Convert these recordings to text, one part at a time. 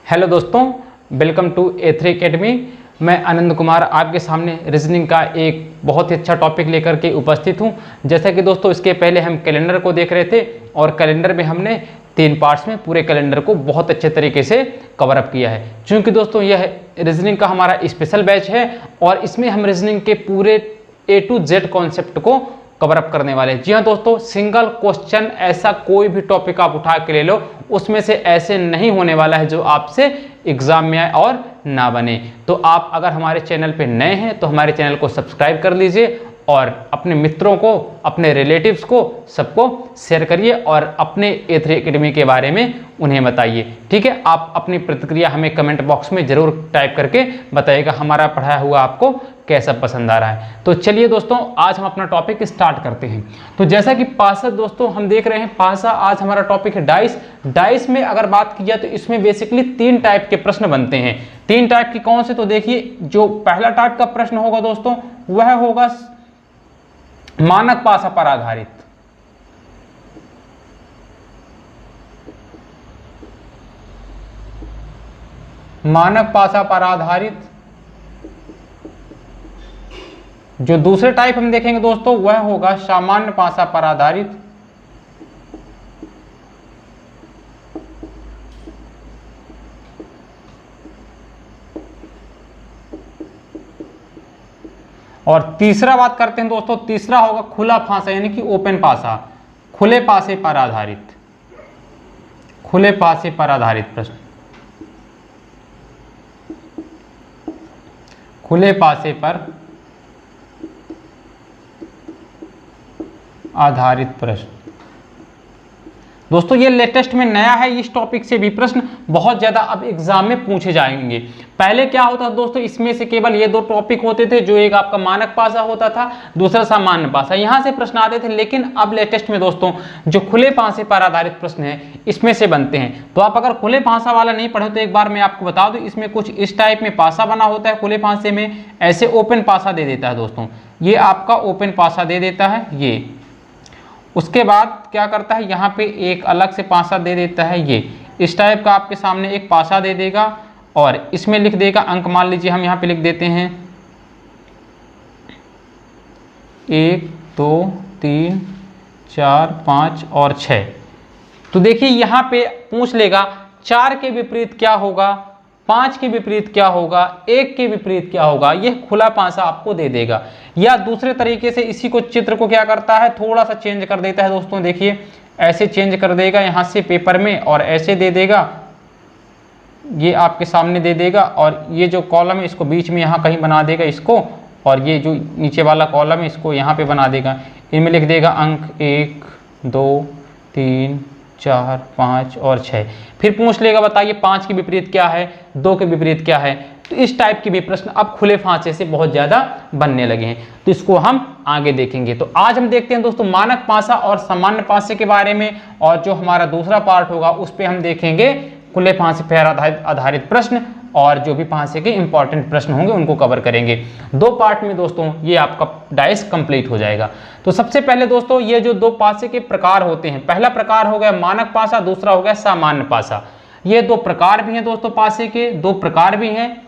Hello दोस्तों, welcome to A3 academy. मैं आनंद कुमार आपके सामने रीजनिंग का एक बहुत ही अच्छा टॉपिक लेकर के उपस्थित हूं। जैसा कि दोस्तों इसके पहले हम कैलेंडर को देख रहे थे और कैलेंडर में हमने 3 पार्ट्स में पूरे कैलेंडर को बहुत अच्छे तरीके से कवर अप किया है। क्योंकि दोस्तों यह रीजनिंग का हमारा स्पेशल बैच है और इसमें हम रीजनिंग के पूरे A to Z कॉन्सेप्ट को कवर अप करने वाले हैं। जी हाँ दोस्तों, सिंगल क्वेश्चन ऐसा कोई भी टॉपिक आप उठा के ले लो, उसमें से ऐसे नहीं होने वाला है जो आपसे एग्जाम में आए और ना बने। तो आप अगर हमारे चैनल पे नए हैं तो हमारे चैनल को सब्सक्राइब कर लीजिए और अपने मित्रों को, अपने रिलेटिव्स को, सबको शेयर करिए और अपने A3 एकेडमी के बारे में उन्हें बताइए। ठीक है, आप अपनी प्रतिक्रिया हमें कमेंट बॉक्स में जरूर टाइप करके बताइएगा हमारा पढ़ाया हुआ आपको कैसा पसंद आ रहा है। तो चलिए दोस्तों, आज हम अपना टॉपिक स्टार्ट करते हैं। तो जैसा कि पासा दोस्तों हम देख रहे हैं, पासा आज हमारा टॉपिक है डाइस। डाइस में अगर बात की जाए तो इसमें बेसिकली 3 टाइप के प्रश्न बनते हैं। 3 टाइप के कौन से? तो देखिए, जो पहला टाइप का प्रश्न होगा दोस्तों वह होगा मानक पासा पर आधारित। मानक पासा पर आधारित। जो दूसरे टाइप हम देखेंगे दोस्तों वह होगा सामान्य पासा पर आधारित। और तीसरा बात करते हैं दोस्तों, तीसरा होगा खुला पासा यानी कि ओपन पासा, खुले पासे पर आधारित। खुले पासे पर आधारित प्रश्न, खुले पासे पर आधारित प्रश्न। दोस्तों ये लेटेस्ट में नया है, इस टॉपिक से भी प्रश्न बहुत ज्यादा अब एग्जाम में पूछे जाएंगे। पहले क्या होता था दोस्तों, इसमें से केवल ये 2 टॉपिक होते थे, जो एक आपका मानक पासा होता था, दूसरा सामान्य पासा, यहां से प्रश्न आते थे। लेकिन अब लेटेस्ट में दोस्तों जो खुले पासे पर आधारित प्रश्न है इसमें से बनते हैं। तो आप अगर खुले पासा वाला नहीं पढ़े तो एक बार मैं आपको बता दूं, इसमें कुछ इस टाइप में पासा बना होता है खुले पासे में, ऐसे ओपन पासा दे देता है दोस्तों। ये आपका ओपन पासा दे देता है ये। उसके बाद क्या करता है, यहाँ पे एक अलग से पासा दे देता है ये। इस टाइप का आपके सामने एक पासा दे देगा और इसमें लिख देगा अंक। मान लीजिए हम यहाँ पे लिख देते हैं 1 2 3 4 5 और 6। तो देखिए यहाँ पे पूछ लेगा 4 के विपरीत क्या होगा, 5 के विपरीत क्या होगा, 1 के विपरीत क्या होगा। यह खुला पासा आपको दे देगा। या दूसरे तरीके से इसी को चित्र को क्या करता है, थोड़ा सा चेंज कर देता है दोस्तों। देखिए ऐसे चेंज कर देगा यहाँ से पेपर में और ऐसे दे देगा, ये आपके सामने दे देगा और ये जो कॉलम है इसको बीच में यहाँ कहीं बना देगा इसको, और ये जो नीचे वाला कॉलम है इसको यहाँ पे बना देगा। इनमें लिख देगा अंक 1 2 3 4 5 और 6। फिर पूछ लेगा बताइए 5 के विपरीत क्या है, 2 के विपरीत क्या है। तो इस टाइप के भी प्रश्न अब खुले पासे से बहुत ज्यादा बनने लगे हैं, तो इसको हम आगे देखेंगे। तो आज हम देखते हैं दोस्तों मानक पासा और सामान्य पासे के बारे में, और जो हमारा दूसरा पार्ट होगा उस पर हम देखेंगे खुले पासे पर आधारित प्रश्न, और जो भी पासे के इंपॉर्टेंट प्रश्न होंगे उनको कवर करेंगे। 2 पार्ट में दोस्तों ये आपका डाइस कंप्लीट हो जाएगा। तो सबसे पहले दोस्तों ये जो 2 पासे के प्रकार होते हैं, पहला प्रकार हो गया मानक पासा, दूसरा हो गया सामान्य पासा। ये 2 प्रकार भी हैं दोस्तों, पासे के 2 प्रकार भी हैं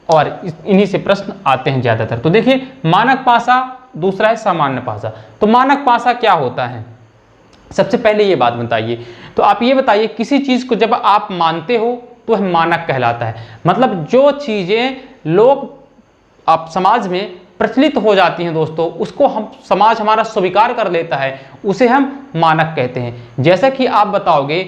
और इन्हीं से प्रश्न आते हैं ज्यादातर। तो देखिए मानक पासा, दूसरा है सामान्य पासा। तो मानक पासा क्या होता है, सबसे पहले ये बात बताइए। तो आप ये बताइए, किसी चीज को जब आप मानते हो तो वह मानक कहलाता है। मतलब जो चीजें लोग आप समाज में प्रचलित हो जाती हैं दोस्तों, उसको हम समाज हमारा स्वीकार कर लेता है, उसे हम मानक कहते हैं। जैसा कि आप बताओगे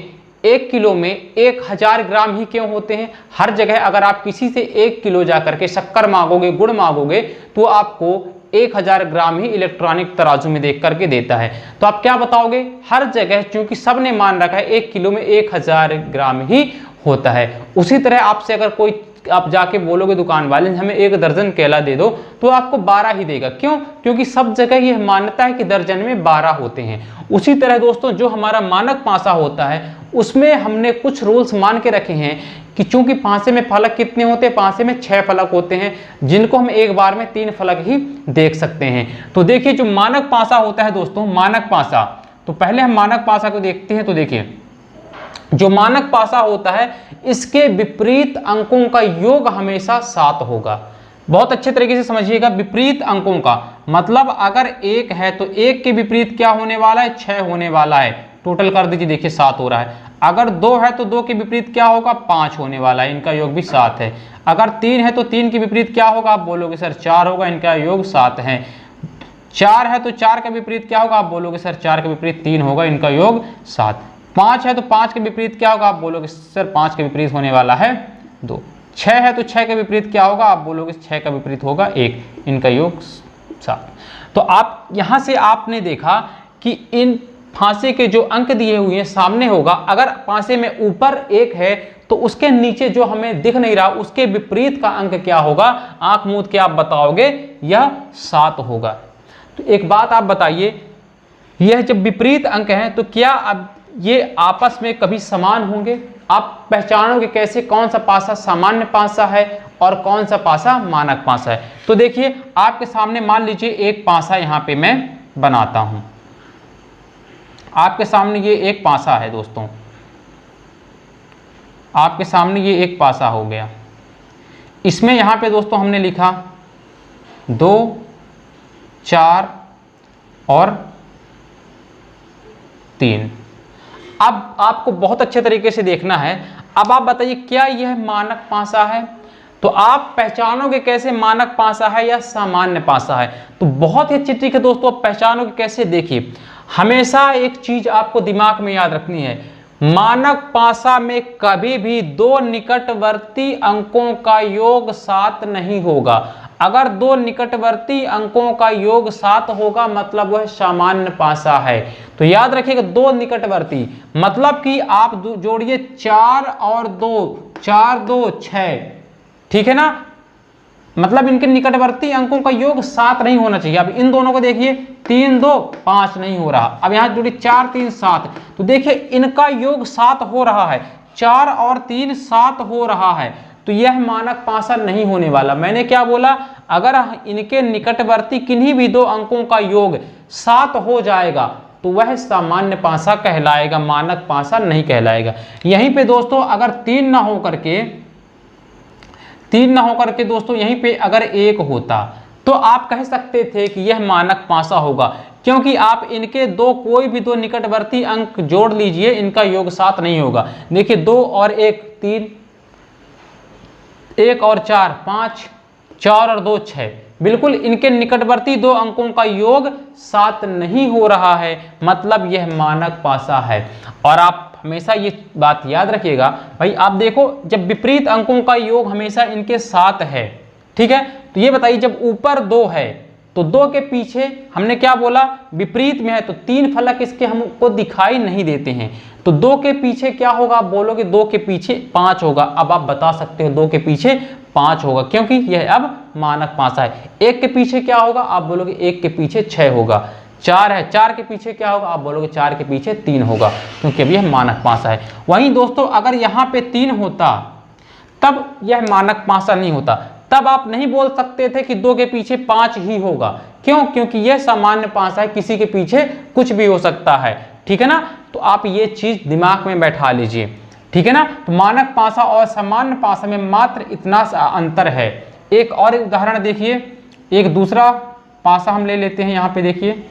1 किलो में 1000 ग्राम ही क्यों होते हैं। हर जगह अगर आप किसी से 1 किलो जाकर के शक्कर मांगोगे, गुड़ मांगोगे, तो आपको 1000 ग्राम ही इलेक्ट्रॉनिक तराजू में देख करके देता है। तो आप क्या बताओगे, हर जगह क्योंकि सबने मान रखा है 1 किलो में 1000 ग्राम ही होता है। उसी तरह आपसे अगर कोई आप जाके बोलोगे दुकान वाले हमें 1 दर्जन केला दे दो, तो आपको 12 ही देगा। क्यों? क्योंकि सब जगह यह मान्यता है कि दर्जन में 12 होते हैं। उसी तरह दोस्तों जो हमारा मानक पासा होता है उसमें हमने कुछ रूल्स मान के रखे हैं कि चूंकि पासे में फलक कितने होते हैं, पासे में 6 फलक होते हैं, जिनको हम एक बार में 3 फलक ही देख सकते हैं। तो देखिए जो मानक पासा होता है दोस्तों, मानक पासा, तो पहले हम मानक पासा को देखते हैं। तो देखिए जो मानक पासा होता है इसके विपरीत अंकों का योग हमेशा 7 होगा। बहुत अच्छे तरीके से समझिएगा, विपरीत अंकों का मतलब अगर 1 है तो 1 के विपरीत क्या होने वाला है, 6 होने वाला है। टोटल कर दीजिए, देखिए 7 हो रहा है। अगर 2 है तो 2 के विपरीत क्या होगा, 5 होने वाला है, इनका योग भी 7 है। अगर 3 है तो 3 के विपरीत क्या होगा, आप बोलोगे सर 4 होगा, इनका योग 7 है। 4 है तो 4 के विपरीत क्या होगा, आप बोलोगे सर 4 के विपरीत 3 होगा, इनका योग 7। 5 है तो 5 के विपरीत क्या होगा, आप बोलोगे सर 5 के विपरीत होने वाला है 2। 6 है तो 6 के विपरीत क्या होगा, आप बोलोगे 6 का विपरीत होगा 1, इनका योग 7। तो आप यहाँ से आपने देखा कि इन फांसे के जो अंक दिए हुए हैं सामने होगा। अगर फांसे में ऊपर 1 है तो उसके नीचे जो हमें दिख नहीं रहा उसके विपरीत का अंक क्या होगा, आंख मूंद के आप बताओगे यह 7 होगा। तो एक बात आप बताइए, यह जब विपरीत अंक हैं तो क्या अब ये आपस में कभी समान होंगे? आप पहचानोगे कैसे कौन सा पासा सामान्य पासा है और कौन सा पासा मानक पासा है? तो देखिए आपके सामने मान लीजिए एक पासा यहां पे मैं बनाता हूं। आपके सामने ये एक पासा है दोस्तों, आपके सामने ये एक पासा हो गया। इसमें यहां पे दोस्तों हमने लिखा 2, 4 और 3। अब आपको बहुत अच्छे तरीके से देखना है। अब आप बताइए क्या यह मानक पासा है? तो आप पहचानोगे कैसे मानक पासा है या सामान्य पासा है? तो बहुत ही अच्छी तरीके है दोस्तों, आप पहचानोगे कैसे? देखिए हमेशा एक चीज आपको दिमाग में याद रखनी है, मानक पासा में कभी भी 2 निकटवर्ती अंकों का योग 7 नहीं होगा। अगर 2 निकटवर्ती अंकों का योग 7 होगा मतलब वह सामान्य पासा है। तो याद रखिएगा 2 निकटवर्ती मतलब कि आप जोड़िए 4 और 2, 4, 2, 6, ठीक है ना? मतलब इनके निकटवर्ती अंकों का योग 7 नहीं होना चाहिए। अब इन दोनों को देखिए 3, 2, 5 नहीं हो रहा। अब यहाँ जोड़िए 4, 3, 7, तो देखिए इनका योग 7 हो रहा है, 4 और 3 7 हो रहा है। तो यह मानक पासा नहीं होने वाला। मैंने क्या बोला, अगर इनके निकटवर्ती किन्हीं भी 2 अंकों का योग 7 हो जाएगा तो वह सामान्य पासा कहलाएगा, मानक पासा नहीं कहलाएगा। यहीं पे दोस्तों अगर 3 ना हो करके दोस्तों यहीं पे अगर 1 होता तो आप कह सकते थे कि यह मानक पासा होगा, क्योंकि आप इनके कोई भी 2 निकटवर्ती अंक जोड़ लीजिए, इनका योग 7 नहीं होगा। देखिए 2 और 1 3, 1 और 4 5, 4 और 2 6, बिल्कुल इनके निकटवर्ती 2 अंकों का योग 7 नहीं हो रहा है, मतलब यह मानक पासा है। और आप हमेशा ये बात याद रखिएगा भाई, आप देखो जब विपरीत अंकों का योग हमेशा इनके 7 है, ठीक है? तो ये बताइए जब ऊपर 2 है तो 2 के पीछे हमने क्या बोला, विपरीत में है तो 3 फलक इसके हमको दिखाई नहीं देते हैं। तो 2 के पीछे क्या होगा, आप बोलोगे 2 के पीछे 5 होगा। अब आप बता सकते हो 2 के पीछे 5 होगा क्योंकि यह अब मानक पासा है। 1 के पीछे क्या होगा, आप बोलोगे 1 के पीछे 6 होगा। 4 है, 4 के पीछे क्या होगा, आप बोलोगे 4 के पीछे 3 होगा, क्योंकि अब यह मानक पासा है। वहीं दोस्तों अगर यहाँ पे 3 होता तब यह मानक पासा नहीं होता, तब आप नहीं बोल सकते थे कि 2 के पीछे 5 ही होगा। क्यों? क्योंकि यह सामान्य पासा है, किसी के पीछे कुछ भी हो सकता है, ठीक है ना? तो आप ये चीज दिमाग में बैठा लीजिए, ठीक है ना? तो मानक पासा और सामान्य पासा में मात्र इतना सा अंतर है। एक और उदाहरण देखिए, एक दूसरा पासा हम ले लेते हैं। यहाँ पे देखिए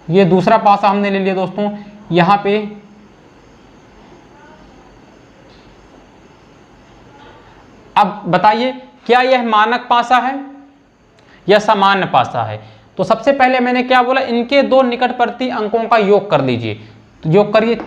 ये दूसरा पासा हमने ले लिया दोस्तों। यहाँ पे अब बताइए क्या यह मानक पासा है या सामान्य पासा है? तो सबसे पहले मैंने क्या बोला, इनके 2 निकटवर्ती अंकों का योग कर लीजिए। तो योग करिए,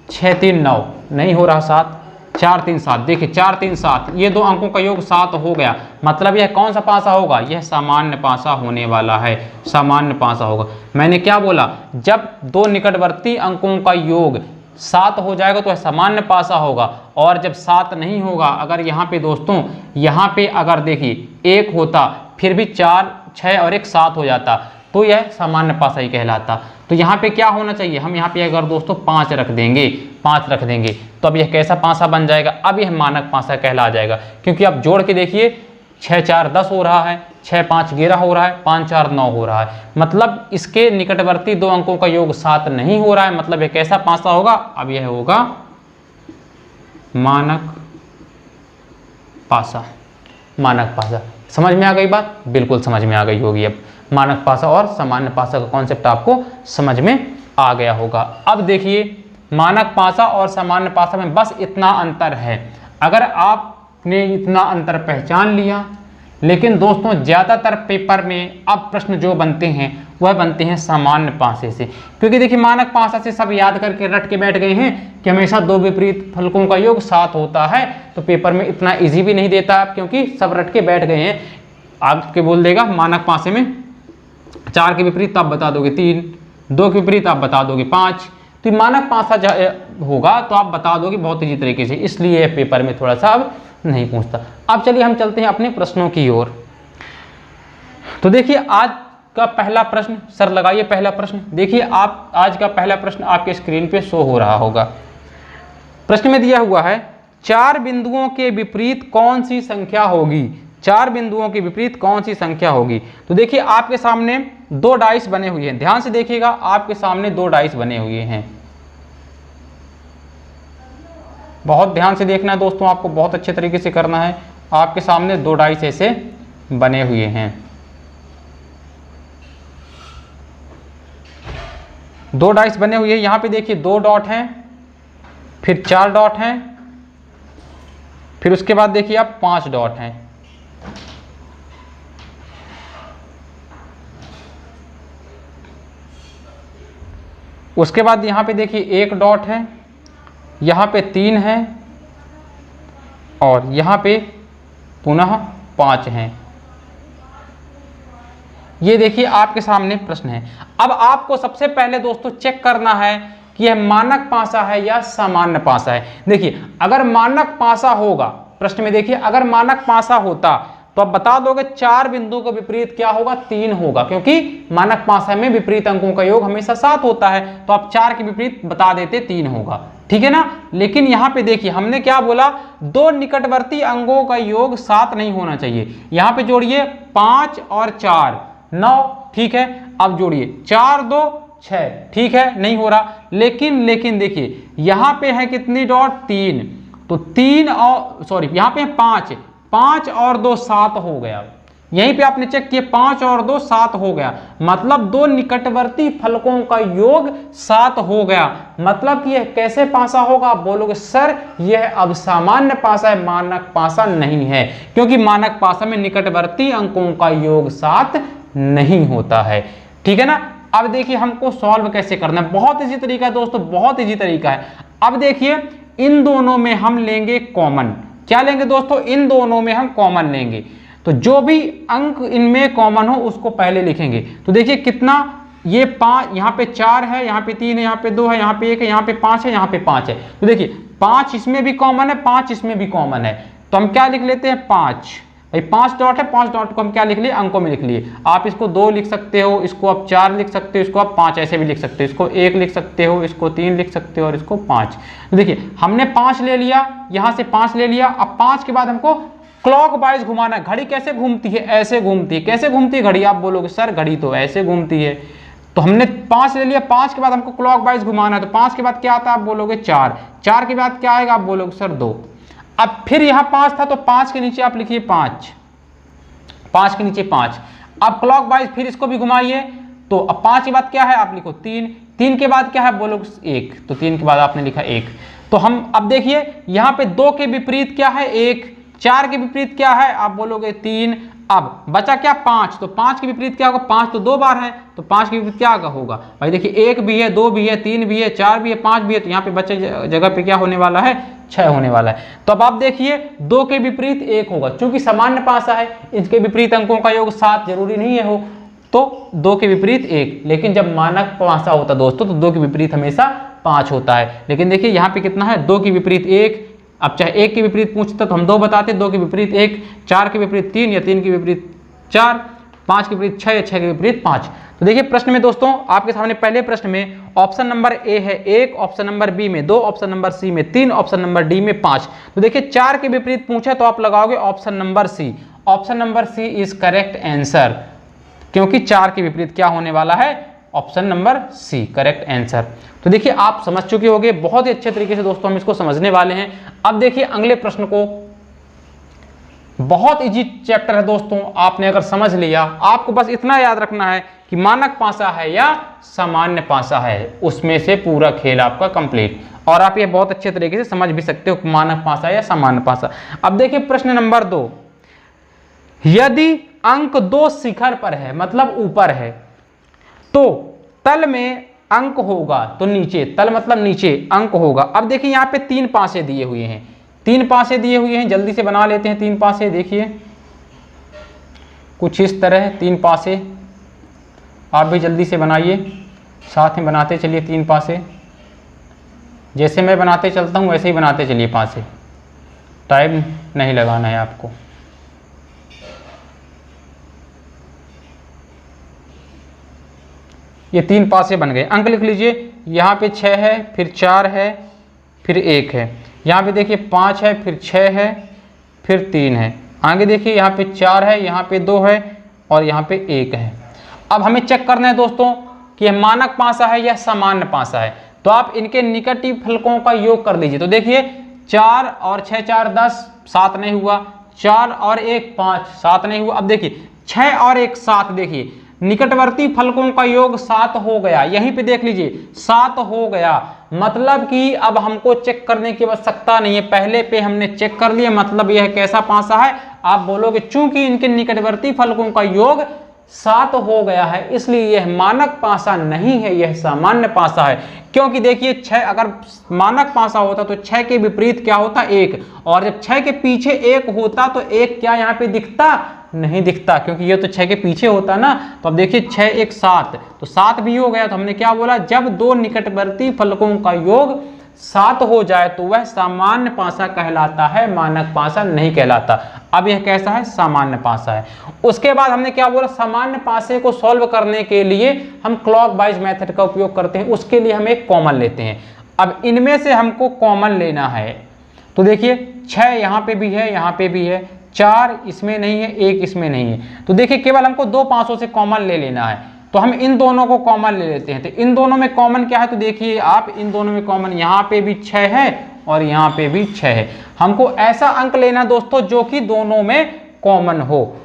6 3 9 नहीं हो रहा, 7 4 3 7, देखिए 4 3 7, ये 2 अंकों का योग 7 हो गया। मतलब यह कौन सा पासा होगा, यह सामान्य पासा होने वाला है, सामान्य पासा होगा। मैंने क्या बोला, जब 2 निकटवर्ती अंकों का योग 7 हो जाएगा तो यह सामान्य पासा होगा, और जब 7 नहीं होगा, अगर यहाँ पे दोस्तों यहाँ पे अगर देखिए 1 होता फिर भी 4 6 और 1 7 हो जाता तो यह सामान्य पासा ही कहलाता। तो यहाँ पे क्या होना चाहिए, हम यहाँ पे अगर दोस्तों 5 रख देंगे, 5 रख देंगे तो अब यह कैसा पासा बन जाएगा, अब यह मानक पासा कहला जाएगा। क्योंकि आप जोड़ के देखिए 6 4 10 हो रहा है, 6 5 11 हो रहा है, 5 4 9 हो रहा है। मतलब इसके निकटवर्ती दो अंकों का योग 7 नहीं हो रहा है। मतलब यह कैसा पासा होगा? अब यह होगा मानक पासा। मानक पासा समझ में आ गई बात? बिल्कुल समझ में आ गई होगी। अब मानक पासा और सामान्य पासा का कॉन्सेप्ट आपको समझ में आ गया होगा। अब देखिए मानक पासा और सामान्य पासा में बस इतना अंतर है। अगर आपने इतना अंतर पहचान लिया, लेकिन दोस्तों ज़्यादातर पेपर में अब प्रश्न जो बनते हैं वह बनते हैं सामान्य पासे से, क्योंकि देखिए मानक पासा से सब याद करके रट के बैठ गए हैं कि हमेशा दो विपरीत फलकों का योग 7 होता है, तो पेपर में इतना इजी भी नहीं देता आप, क्योंकि सब रट के बैठ गए हैं। आपके बोल देगा मानक पासे में 4 के विपरीत आप बता दोगे 3, 2 के विपरीत आप बता दोगे 5, तो मानक पासा होगा तो आप बता दोगे बहुत ईजी तरीके से, इसलिए पेपर में थोड़ा सा अब नहीं पूछता। अब चलिए हम चलते हैं अपने प्रश्नों की ओर। तो देखिए आज का पहला प्रश्न, सर लगाइए पहला प्रश्न। देखिए आप आज का पहला प्रश्न आपके स्क्रीन पे शो हो रहा होगा। प्रश्न में दिया हुआ है 4 बिंदुओं के विपरीत कौन सी संख्या होगी? 4 बिंदुओं के विपरीत कौन सी संख्या होगी? तो देखिए आपके सामने 2 डाइस बने हुए हैं, ध्यान से देखिएगा, आपके सामने 2 डाइस बने हुए हैं। बहुत ध्यान से देखना है दोस्तों, आपको बहुत अच्छे तरीके से करना है। आपके सामने 2 डाइस ऐसे बने हुए हैं, 2 डाइस बने हुए हैं। यहाँ पे देखिए 2 डॉट हैं, फिर 4 डॉट हैं, फिर उसके बाद देखिए आप 5 डॉट हैं। उसके बाद यहाँ पे देखिए 1 डॉट है, यहाँ पे 3 है और यहाँ पे पुनः 5 हैं। ये देखिए आपके सामने प्रश्न है। अब आपको सबसे पहले दोस्तों चेक करना है कि यह मानक पासा है या सामान्य पासा है। देखिए अगर मानक पासा होगा, प्रश्न में देखिए अगर मानक पासा होता तो आप बता दोगे 4 बिंदु का विपरीत क्या होगा? 3 होगा, क्योंकि मानक पासा में विपरीत अंकों का योग हमेशा 7 होता है, तो आप 4 के विपरीत बता देते 3 होगा, ठीक है ना। लेकिन यहाँ पे देखिए हमने क्या बोला, 2 निकटवर्ती अंकों का योग 7 नहीं होना चाहिए। यहाँ पे जोड़िए 5 और 4 9, ठीक है। अब जोड़िए 4 2 6, ठीक है, नहीं हो रहा। लेकिन देखिए यहाँ पे है कितनी डॉट? 3, तो 3 और सॉरी यहाँ पे 5 और 2 7 हो गया। यहीं पे आपने चेक किया 5 और 2 7 हो गया, मतलब 2 निकटवर्ती फलकों का योग 7 हो गया। मतलब कि यह कैसे पासा होगा? आप बोलोगे सर यह अब सामान्य पासा है, मानक पासा नहीं है, क्योंकि मानक पासा में निकटवर्ती अंकों का योग 7 नहीं होता है, ठीक है ना। अब देखिए हमको सॉल्व कैसे करना है, बहुत इजी तरीका है दोस्तों, बहुत इजी तरीका है। अब देखिए इन दोनों में हम लेंगे कॉमन। क्या लेंगे दोस्तों? इन दोनों में हम कॉमन लेंगे, तो जो भी अंक इनमें कॉमन हो उसको पहले लिखेंगे। तो देखिए कितना, ये 5, यहाँ पे 4 है, यहाँ पे 3 है, यहाँ पे 2 है, यहाँ पे 1 है, यहाँ पे 5 है, यहाँ पे 5 है। तो देखिए 5 इसमें भी कॉमन है, 5 इसमें भी कॉमन है, तो हम क्या लिख लेते हैं? 5। भाई 5 डॉट है, 5 डॉट को हम क्या लिख लिए? अंकों में लिख लिए। आप इसको 2 लिख सकते हो, इसको आप 4 लिख सकते हो, इसको आप 5 ऐसे भी लिख सकते हो, इसको 1 लिख सकते हो, इसको 3 लिख सकते हो और इसको 5। तो देखिए हमने 5 ले लिया, यहाँ से 5 ले लिया। अब 5 के बाद हमको क्लॉकवाइज घुमाना है। घड़ी कैसे घूमती है? ऐसे घूमती है। कैसे घूमती है घड़ी? आप बोलोगे सर घड़ी तो ऐसे घूमती है, तो हमने 5 ले लिया। 5 के बाद हमको क्लॉकवाइज घुमाना है, तो 5 के बाद क्या आता है? आप बोलोगे 4। 4 के बाद क्या आएगा? आप बोलोगे सर 2। अब फिर यहाँ 5 था, तो 5 के नीचे आप लिखिए 5, 5 के नीचे 5। अब क्लॉकवाइज फिर इसको भी घुमाइए, तो अब 5 के बाद क्या है? आप लिखो 3। 3 के बाद क्या है? बोलोगे 1, तो 3 के बाद आपने लिखा 1। तो हम अब देखिए यहाँ पे 2 के विपरीत क्या है? 1। 4 के विपरीत क्या है? आप बोलोगे 3। अब बचा क्या? 5। तो 5 के विपरीत क्या होगा? 5 तो 2 बार है, तो 5 के विपरीत क्या होगा? भाई देखिए 1 भी है, 2 भी है, 3 भी है, 4 भी है, 5 भी है, तो यहाँ पे बचे जगह पे क्या होने वाला है? 6 होने वाला है। तो अब आप देखिए 2 के विपरीत 1 होगा, क्योंकि सामान्य पासा है, इसके विपरीत अंकों का योग 7 जरूरी नहीं है हो, तो 2 के विपरीत 1। लेकिन जब मानक पासा होता दोस्तों तो 2 के विपरीत हमेशा 5 होता है। लेकिन देखिए यहाँ पे कितना है? 2 के विपरीत 1। अब चाहे 1 के विपरीत पूछता तो हम 2 बताते, 2 के विपरीत 1, 4 के विपरीत 3 या 3 के विपरीत 4, 5 के विपरीत 6 या 6 के विपरीत 5। तो देखिए प्रश्न में दोस्तों आपके सामने पहले प्रश्न में ऑप्शन नंबर ए है 1, ऑप्शन नंबर बी में 2, ऑप्शन नंबर सी में 3, ऑप्शन नंबर डी में 5। तो देखिए 4 के विपरीत पूछे तो आप लगाओगे option number C, option number C is correct answer, क्योंकि 4 के विपरीत क्या होने वाला है, option number C correct answer. तो देखिए आप समझ चुके होंगे, बहुत ही अच्छे तरीके से दोस्तों हम इसको समझने वाले हैं। अब देखिए अगले प्रश्न को, बहुत इजी चैप्टर है दोस्तों, आपने अगर समझ लिया, आपको बस इतना याद रखना है कि मानक पासा है या सामान्य पासा है, उसमें से पूरा खेल आपका कंप्लीट। और आप ये बहुत अच्छे तरीके से समझ भी सकते हो मानक पासा या सामान्य पासा। अब देखिए प्रश्न नंबर 2, यदि अंक 2 शिखर पर है, मतलब ऊपर है, तो तल में अंक होगा तो नीचे, तल मतलब नीचे अंक होगा। अब देखिए यहाँ पे 3 पासे दिए हुए हैं, 3 पासे दिए हुए हैं, जल्दी से बना लेते हैं 3 पासे। देखिए कुछ इस तरह 3 पासे, आप भी जल्दी से बनाइए, साथ में बनाते चलिए 3 पासे। जैसे मैं बनाते चलता हूँ वैसे ही बनाते चलिए पासे, टाइम नहीं लगाना है आपको। ये 3 पासे बन गए। अंक लिख लीजिए, यहाँ पे 6 है, फिर 4 है, फिर 1 है। यहाँ पे देखिए 5 है, फिर 6 है, फिर 3 है। आगे देखिए यहाँ पे 4 है, यहाँ पे 2 है और यहाँ पे 1 है। अब हमें चेक करना है दोस्तों कि यह मानक पासा है या सामान्य पासा है। तो आप इनके निकटवर्ती फलकों का योग कर लीजिए। तो देखिए 4 और 6, 4 10, 7 नहीं हुआ, 4 और 1 5, 7 नहीं हुआ। अब देखिए 6 और 1 7, देखिए निकटवर्ती फलकों का योग 7 हो गया। यहीं पे देख लीजिए 7 हो गया, मतलब कि अब हमको चेक करने की आवश्यकता नहीं है, पहले पे हमने चेक कर लिया। मतलब यह कैसा पासा है, आप बोलोगे चूंकि इनके निकटवर्ती फलकों का योग 7 हो गया है, इसलिए यह मानक पासा नहीं है, यह सामान्य पासा है। क्योंकि देखिए 6 अगर मानक पासा होता तो 6 के विपरीत क्या होता, 1, और जब 6 के पीछे 1 होता तो 1 क्या यहाँ पे दिखता, नहीं दिखता, क्योंकि ये तो 6 के पीछे होता ना। तो अब देखिए 6 1 7, तो 7 भी हो गया। तो हमने क्या बोला, जब 2 निकटवर्ती फलकों का योग 7 हो जाए तो वह सामान्य पासा कहलाता है, मानक पासा नहीं कहलाता। अब यह कैसा है, सामान्य पासा है। उसके बाद हमने क्या बोला, सामान्य पासे को सॉल्व करने के लिए हम क्लॉकवाइज मेथड का उपयोग करते हैं। उसके लिए हम एक कॉमन लेते हैं। अब इनमें से हमको कॉमन लेना है। तो देखिए 6 यहाँ पे भी है, यहाँ पे भी है, 4 इसमें नहीं है, 1 इसमें नहीं है। तो देखिए केवल हमको 2 पासों से कॉमन ले लेना है। तो हम इन दोनों को कॉमन ले लेते हैं। तो इन दोनों में कॉमन क्या है, तो देखिए आप इन दोनों में कॉमन, यहाँ पे भी 6 है और यहाँ पे भी 6 है। हमको ऐसा अंक लेना दोस्तों जो कि दोनों में कॉमन हो,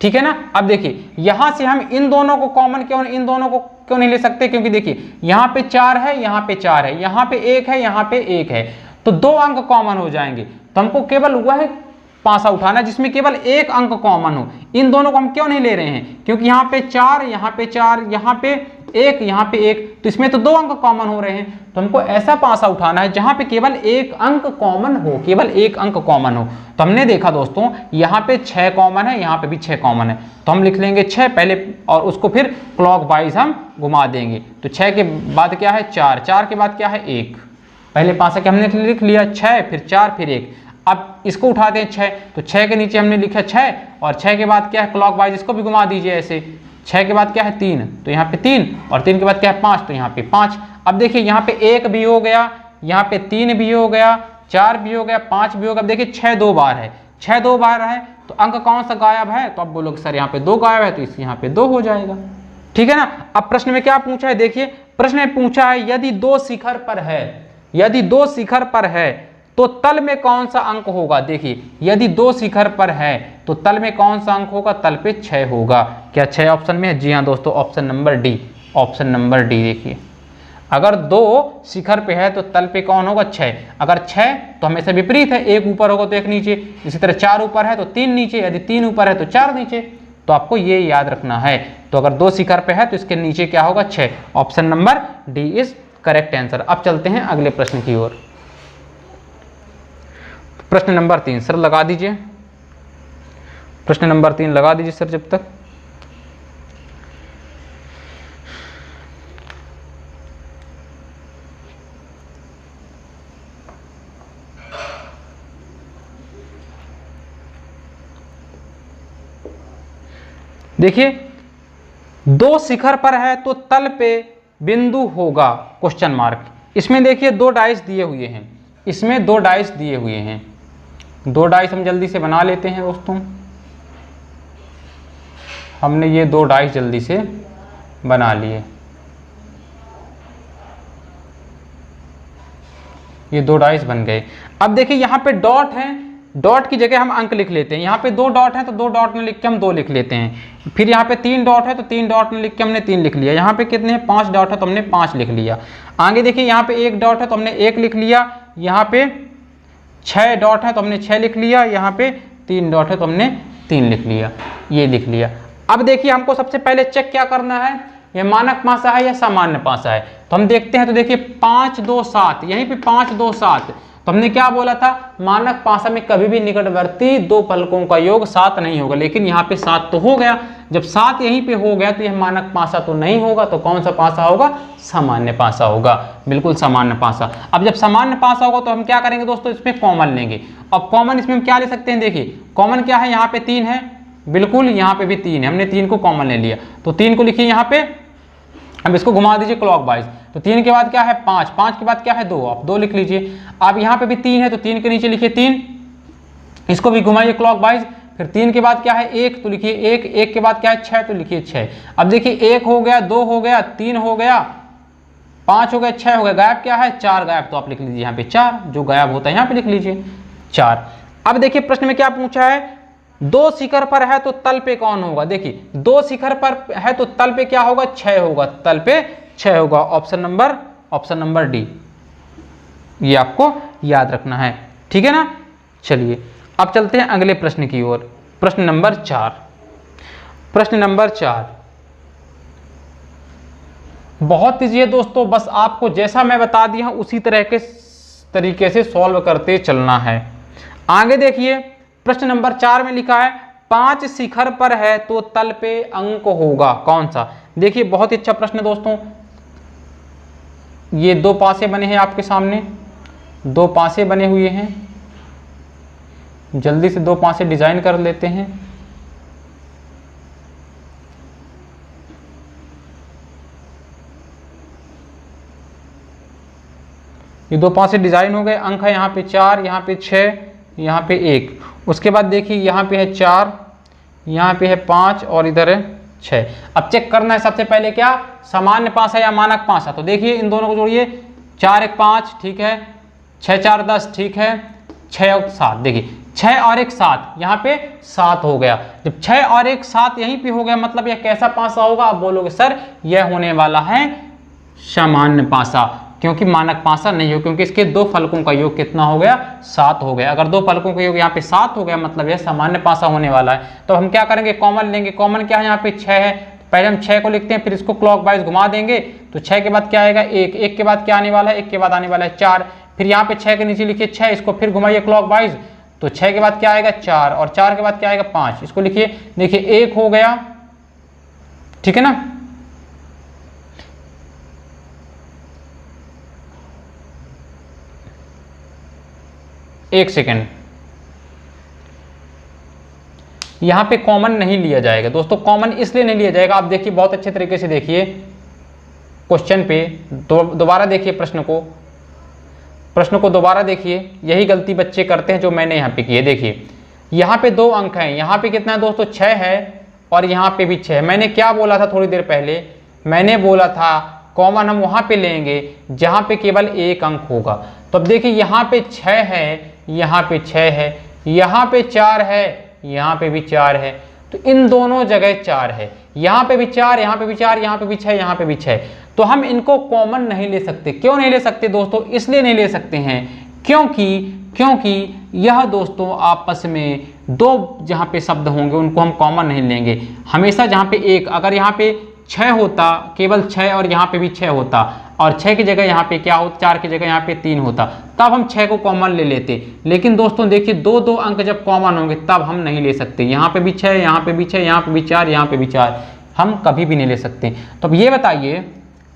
ठीक है ना। अब देखिए यहां से हम इन दोनों को कॉमन क्यों, इन दोनों को क्यों नहीं ले सकते, क्योंकि देखिए यहाँ पे 4 है, यहाँ पे 4 है, यहाँ पे 1 है, यहाँ पे 1 है, तो 2 अंक कॉमन हो जाएंगे। तो हमको केवल वह पासा उठाना जिसमें केवल 1 अंक कॉमन हो। इन दोनों को हम क्यों नहीं ले रहे हैं, क्योंकि यहाँ पे 4, यहाँ पे 4, यहाँ पे 1, यहाँ पे 1, तो इसमें तो 2 अंक कॉमन हो रहे हैं। तो हमको ऐसा पासा उठाना है जहां पे केवल 1 अंक कॉमन हो, केवल 1 अंक कॉमन हो। तो हमने देखा दोस्तों यहाँ पे 6 कॉमन है, यहाँ पे भी 6 कॉमन है, तो हम लिख लेंगे 6 पहले और उसको फिर क्लॉकवाइज हम घुमा देंगे। तो 6 के बाद क्या है 4, 4 के बाद क्या है 1, पहले पासा के हमने लिख लिया 6, फिर 4, फिर 1। अब इसको उठाते हैं 6, तो 6 के नीचे हमने लिखा 6 और 6 के बाद क्या है क्लॉकवाइज इसको भी घुमा दीजिए ऐसे। 6 के बाद क्या है 3, तो यहाँ पे 3, और 3 के बाद क्या है 5, तो यहाँ पे 5। अब देखिए यहाँ पे 1 भी हो गया, यहाँ पे 3 भी हो गया, 4 भी हो गया, 5 भी हो गया। अब देखिए 6 2 बार है, 6 2 बार है, तो अंक कौन सा गायब है, तो आप बोलोगे सर यहाँ पे 2 गायब है, तो इस यहाँ पे 2 हो जाएगा, ठीक है ना। अब प्रश्न में क्या पूछा है, देखिए प्रश्न में पूछा है यदि 2 शिखर पर है, यदि 2 शिखर पर है तो तल में कौन सा अंक होगा। देखिए यदि 2 शिखर पर है तो तल में कौन सा अंक होगा, तल पे 6 होगा। क्या 6 ऑप्शन में है, जी हाँ दोस्तों, option number D, option number D. देखिए अगर 2 शिखर पे है तो तल पे कौन होगा 6, अगर 6 तो हमेशा विपरीत है, 1 ऊपर होगा तो 1 नीचे, इसी तरह 4 ऊपर है तो 3 नीचे, यदि 3 ऊपर है तो 4 नीचे। तो आपको ये याद रखना है। तो अगर 2 शिखर पे है तो इसके नीचे क्या होगा 6, option number D is correct answer. अब चलते हैं अगले प्रश्न की ओर। प्रश्न नंबर 3 सर लगा दीजिए, प्रश्न नंबर 3 लगा दीजिए सर जब तक। देखिए 2 शिखर पर है तो तल पे बिंदु होगा क्वेश्चन मार्क। इसमें देखिए 2 डाइस दिए हुए हैं, इसमें 2 डाइस दिए हुए हैं, 2 डाइस हम जल्दी से बना लेते हैं दोस्तों। हमने ये 2 डाइस जल्दी से बना लिए। ये 2 डाइस बन गए। अब देखिए यहाँ पे डॉट है, डॉट की जगह हम अंक लिख लेते हैं। यहाँ पे 2 डॉट है तो 2 डॉट में लिख के हम 2 लिख लेते हैं। फिर यहाँ पे 3 डॉट है तो 3 डॉट में लिख के हमने 3 लिख लिया। यहाँ पे कितने हैं, 5 डॉट है तो हमने 5 लिख लिया। आगे देखिए यहाँ पे 1 डॉट है तो हमने 1 लिख लिया। यहाँ पे 6 डॉट है तो हमने 6 लिख लिया। यहाँ पे 3 डॉट है तो हमने 3 लिख लिया, ये लिख लिया। अब देखिए हमको सबसे पहले चेक क्या करना है, ये मानक पासा है या सामान्य पासा है। तो हम देखते हैं, तो देखिए 5 2 7, यहीं पे 5 2 7। तो हमने क्या बोला था, मानक पासा में कभी भी निकटवर्ती 2 फलकों का योग 7 नहीं होगा, लेकिन यहाँ पे 7 तो हो गया। जब 7 यहीं पे हो गया तो यह मानक पासा तो नहीं होगा, तो कौन सा पासा होगा, सामान्य पासा होगा, बिल्कुल सामान्य पासा। अब जब सामान्य पासा होगा तो हम क्या करेंगे दोस्तों, इसमें कॉमन लेंगे। अब कॉमन इसमें हम क्या ले सकते हैं, देखिए कॉमन क्या है, यहाँ पे 3 है, बिल्कुल यहाँ पे भी 3 है, हमने 3 को कॉमन ले लिया। तो 3 को लिखिए यहाँ पे, अब इसको घुमा दीजिए क्लॉकवाइज। तो 3 के बाद क्या है 5, 5 के बाद क्या है 2, आप 2 लिख लीजिए। अब यहाँ पे भी 3 है तो 3 के नीचे लिखिए 3, इसको भी घुमाइए क्लॉकवाइज। फिर 3 के बाद क्या है 1, तो लिखिए 1, 1 के बाद क्या है 6, तो लिखिए 6। अब देखिए 1 हो गया, 2 हो गया, 3 हो गया, 5 हो गया, 6 हो गया, गायब क्या है 4 गायब, तो आप लिख लीजिए यहाँ पे 4, जो गायब होता है यहाँ पे लिख लीजिए 4। अब देखिए प्रश्न में क्या पूछा है, 2 शिखर पर है तो तल पे कौन होगा। देखिए 2 शिखर पर है तो तल पे क्या होगा, 6 होगा, तल पे 6 होगा। ऑप्शन नंबर डी, ये आपको याद रखना है, ठीक है ना। चलिए अब चलते हैं अगले प्रश्न की ओर। प्रश्न नंबर 4, प्रश्न नंबर 4 बहुत ईजी है दोस्तों, बस आपको जैसा मैं बता दिया हूं उसी तरह के तरीके से सॉल्व करते चलना है। आगे देखिए प्रश्न नंबर 4 में लिखा है 5 शिखर पर है तो तल पे अंक होगा कौन सा। देखिए बहुत ही अच्छा प्रश्न है दोस्तों। ये 2 पासे बने हैं आपके सामने, 2 पासे बने हुए हैं, जल्दी से 2 पासे डिजाइन कर लेते हैं। ये 2 पासे डिजाइन हो गए, अंक है यहाँ पे 4, यहाँ पे 6, यहाँ पे 1। उसके बाद देखिए यहाँ पे है 4, यहाँ पे है 5 और इधर है 6। अब चेक करना है सबसे पहले क्या, सामान्य पासा या मानक पासा। तो देखिए इन दोनों को जोड़िए, 4 1 5, ठीक है, 6 4 10, ठीक है, 6 और 7। देखिए 6 और 1 7, यहाँ पे 7 हो गया। जब 6 और 1 7 यहीं पे हो गया, मतलब यह कैसा पासा होगा। आप बोलोगे सर यह होने वाला है सामान्य पासा, क्योंकि मानक पासा नहीं हो, क्योंकि इसके 2 फलकों का योग कितना हो गया, 7 हो गया। अगर 2 फलकों का योग यहाँ पे 7 हो गया, मतलब यह सामान्य पासा होने वाला है। तो हम क्या करेंगे, कॉमन लेंगे। कॉमन क्या है, यहाँ पे 6 है, पहले हम 6 को लिखते हैं, फिर इसको क्लॉकवाइज घुमा देंगे। तो 6 के बाद क्या आएगा 1, 1 के बाद क्या आने वाला है, 1 के बाद आने वाला है 4। फिर यहाँ पे 6 के नीचे लिखिए 6, इसको फिर घुमाइए क्लॉकवाइज। तो 6 के बाद क्या आएगा 4, और 4 के बाद क्या आएगा 5, इसको लिखिए। देखिए 1 हो गया, ठीक है ना। एक सेकेंड, यहां पे कॉमन नहीं लिया जाएगा दोस्तों। कॉमन इसलिए नहीं लिया जाएगा, आप देखिए बहुत अच्छे तरीके से देखिए क्वेश्चन पे, दोबारा देखिए प्रश्न को दोबारा देखिए। यही गलती बच्चे करते हैं जो मैंने यहाँ पे की है। देखिए यहाँ पे 2 अंक हैं, यहाँ पे कितना है दोस्तों 6 है, और यहाँ पे भी 6। मैंने क्या बोला था थोड़ी देर पहले, मैंने बोला था कॉमन हम वहां पे लेंगे जहां पे केवल 1 अंक होगा। तो अब देखिए यहाँ पे 6 है, यहाँ पे 6 है, यहाँ पे 4 है, यहाँ पे भी 4 है, तो इन दोनों जगह 4 है। यहाँ पे भी 4, यहाँ पे भी 4, यहाँ पे भी 6, यहाँ पे भी 6। तो हम इनको कॉमन नहीं ले सकते। क्यों नहीं ले सकते दोस्तों, इसलिए नहीं ले सकते हैं क्योंकि यह दोस्तों आपस में 2 जहाँ पे शब्द होंगे उनको हम कॉमन नहीं लेंगे। हमेशा जहाँ पे 1, अगर यहाँ पे 6 होता, केवल 6 और यहाँ पे भी 6 होता, और 6 की जगह यहाँ पे क्या होता, 4 की जगह यहाँ पे 3 होता, तब हम 6 को कॉमन ले लेते। लेकिन दोस्तों देखिए 2 अंक जब कॉमन होंगे तब हम नहीं ले सकते। यहाँ पे भी 6, यहाँ पे भी 6, यहाँ पे भी 4, यहाँ पे भी 4, हम कभी भी नहीं ले सकते। तो अब ये बताइए,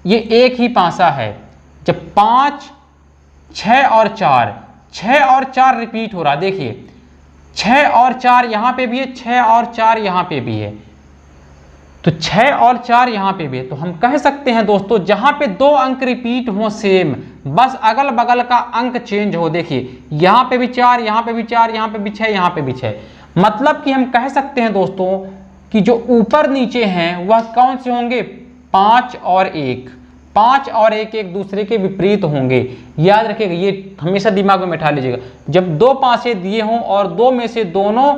ये एक ही पासा है जब 5 6 और 4, 6 और 4 रिपीट हो रहा, देखिए 6 और 4 यहाँ पे भी है, 6 और 4 यहाँ पे भी है, तो 6 और 4 यहाँ पे भी है। तो हम कह सकते हैं दोस्तों जहाँ पे 2 अंक रिपीट हो सेम, बस अगल बगल का अंक चेंज हो। देखिए यहाँ पे भी 4, यहाँ पे भी 4, यहाँ पे भी 6, यहाँ पे भी 6, मतलब कि हम कह सकते हैं दोस्तों कि जो ऊपर नीचे हैं वह कौन से होंगे, 5 और 1। 5 और 1 एक दूसरे के विपरीत होंगे, याद रखिएगा, ये हमेशा दिमाग में बैठा लीजिएगा। जब दो पासे दिए हों और दो में से दोनों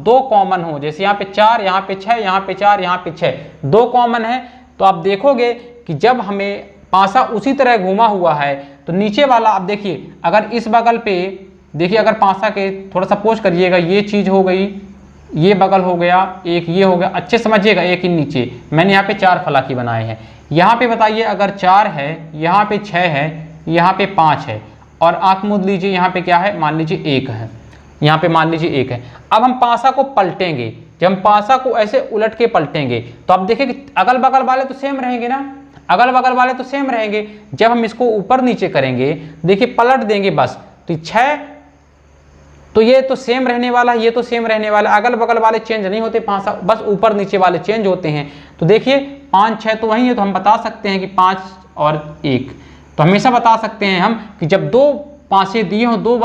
दो कॉमन हो, जैसे यहाँ पे 4, यहाँ पे 6, यहाँ पे 4, यहाँ पे 6, दो कॉमन है, तो आप देखोगे कि जब हमें पासा उसी तरह घूमा हुआ है तो नीचे वाला आप देखिए, अगर इस बगल पे देखिए, अगर पासा के थोड़ा सा पोज करिएगा, ये चीज़ हो गई, ये बगल हो गया, एक ये हो गया, अच्छे समझिएगा, एक ही नीचे मैंने यहाँ पे 4 फलाकी बनाए हैं। यहाँ पे बताइए अगर 4 है, यहाँ पे 6 है, यहाँ पे 5 है, और आँख मूंद लीजिए, यहाँ पे क्या है, मान लीजिए 1 है, यहाँ पे मान लीजिए 1 है। अब हम पासा को पलटेंगे, जब हम पासा को ऐसे उलट के पलटेंगे तो आप देखिए कि अगल बगल वाले तो सेम रहेंगे ना, अगल बगल वाले तो सेम रहेंगे। जब हम इसको ऊपर नीचे करेंगे, देखिए पलट देंगे बस, तो 6, तो ये तो सेम रहने वाला है, ये तो सेम रहने वाला, अगल बगल वाले चेंज नहीं होते, पासा बस ऊपर नीचे वाले चेंज होते हैं। तो देखिए 5 6 तो वही है, तो हम बता सकते हैं कि 5 और 1, तो हमेशा बता सकते हैं हम कि जब दो पासे दिए हो, दो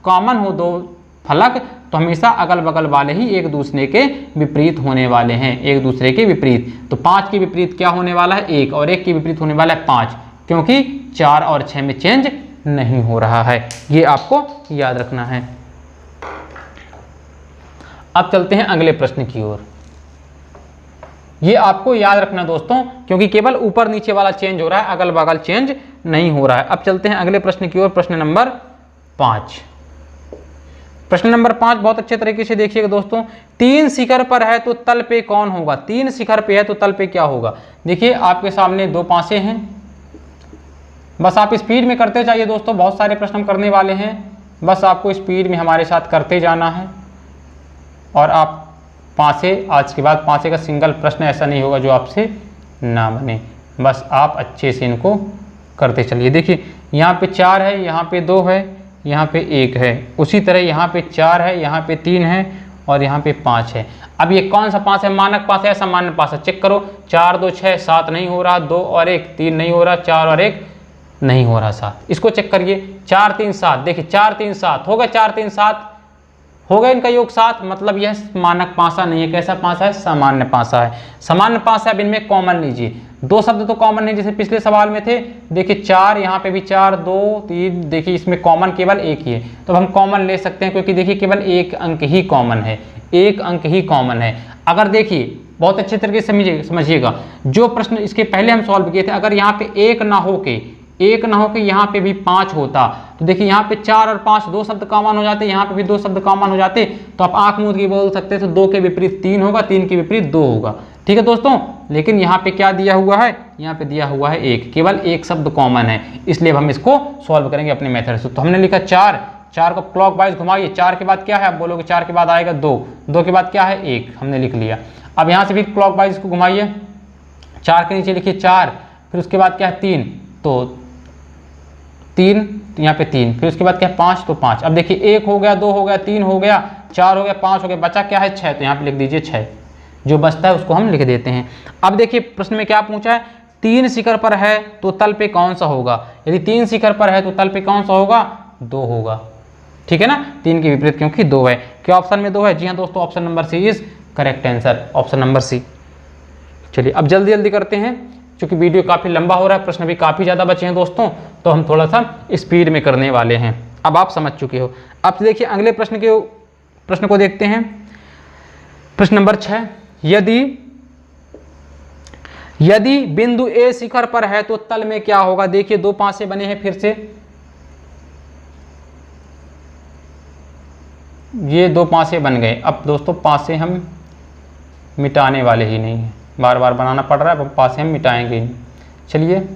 कॉमन हो, दो फलक, तो हमेशा अगल बगल वाले ही एक दूसरे के विपरीत होने वाले हैं, एक दूसरे के विपरीत। तो 5 के विपरीत क्या होने वाला है, 1, और 1 के विपरीत होने वाला है 5, क्योंकि 4 और 6 में चेंज नहीं हो रहा है, ये आपको याद रखना है। अब चलते हैं अगले प्रश्न की ओर। ये आपको याद रखना दोस्तों, क्योंकि केवल ऊपर नीचे वाला चेंज हो रहा है, अगल बगल चेंज नहीं हो रहा है। अब चलते हैं अगले प्रश्न की ओर, प्रश्न नंबर 5। प्रश्न नंबर 5 बहुत अच्छे तरीके से देखिएगा दोस्तों। 3 शिखर पर है तो तल पे कौन होगा, 3 शिखर पे है तो तल पे क्या होगा। देखिए आपके सामने 2 पासे हैं, बस आप स्पीड में करते जाइए दोस्तों, बहुत सारे प्रश्न हम करने वाले हैं, बस आपको स्पीड में हमारे साथ करते जाना है। और आप पासे, आज के बाद पासे का सिंगल प्रश्न ऐसा नहीं होगा जो आपसे ना बने, बस आप अच्छे से इनको करते चलिए। देखिए यहाँ पे 4 है, यहाँ पे 2 है, यहाँ पे 1 है, उसी तरह यहाँ पे 4 है, यहाँ पे 3 है, और यहाँ पे 5 है। अब ये कौन सा पास है, मानक पास है या सामान्य पास है, चेक करो। 4 2 6 7 नहीं हो रहा, 2 और 1 3 नहीं हो रहा, 4 और 1 नहीं हो रहा 7, इसको चेक करिए। 4 3 7, देखिए 4 3 7 होगा, 4 3 7 हो गया, इनका योग 7, मतलब यह मानक पासा नहीं है, कैसा पासा है, सामान्य पासा है। सामान्य पासा, अब इनमें कॉमन लीजिए, 2 शब्द तो कॉमन नहीं, जैसे पिछले सवाल में थे। देखिए 4, यहाँ पे भी 4 2 3, देखिए इसमें कॉमन केवल 1 ही है, तो हम कॉमन ले सकते हैं, क्योंकि देखिए केवल 1 अंक ही कॉमन है, 1 अंक ही कॉमन है। अगर देखिए बहुत अच्छे तरीके से समझिएगा, जो प्रश्न इसके पहले हम सॉल्व किए थे, अगर यहाँ पे 1 ना हो के यहाँ पे भी 5 होता, तो देखिए यहाँ पे 4 और 5 2 शब्द कॉमन हो जाते, यहाँ पे भी 2 शब्द कॉमन हो जाते, तो आप आंख मूंद के बोल सकते थे 2 के विपरीत 3 होगा, 3 के विपरीत 2 होगा, ठीक है दोस्तों। लेकिन यहाँ पे क्या दिया हुआ है, यहाँ पे दिया हुआ है 1, केवल 1 शब्द कॉमन है, इसलिए हम इसको सॉल्व करेंगे अपने मेथड से। तो हमने लिखा 4 को क्लॉकवाइज घुमाइए, 4 के बाद क्या है, आप बोलोगे 4 के बाद आएगा 2 के बाद क्या है 1, हमने लिख लिया। अब यहाँ से भी क्लॉकवाइज इसको घुमाइए, 4 के नीचे लिखिए 4, फिर उसके बाद क्या है 3, तो 3, यहाँ पे 3, फिर उसके बाद क्या है 5, तो 5। अब देखिए 1 हो गया, 2 हो गया, 3 हो गया, 4 हो गया, 5 हो गया, बचा क्या है 6, तो यहाँ पे लिख दीजिए 6, जो बचता है उसको हम लिख देते हैं। अब देखिए प्रश्न में क्या पूछा है, 3 शिखर पर है तो तल पे कौन सा होगा। यदि 3 शिखर पर है तो तल पे कौन सा होगा, 2 होगा, ठीक है ना, 3 के विपरीत, क्योंकि 2 है। क्या ऑप्शन में 2 है, जी हाँ दोस्तों, option number C is correct answer, option number C. चलिए अब जल्दी जल्दी करते हैं, क्योंकि वीडियो काफ़ी लंबा हो रहा है, प्रश्न भी काफ़ी ज़्यादा बचे हैं दोस्तों, तो हम थोड़ा सा स्पीड में करने वाले हैं। अब आप समझ चुके हो। अब देखिए अगले प्रश्न को देखते हैं, प्रश्न नंबर 6। यदि बिंदु ए शिखर पर है तो तल में क्या होगा। देखिए 2 पासे बने हैं, फिर से ये 2 पासे बन गए। अब दोस्तों पासे हम मिटाने वाले ही नहीं हैं, बार बार बनाना पड़ रहा है, अब पासे हम मिटाएंगे नहीं। चलिए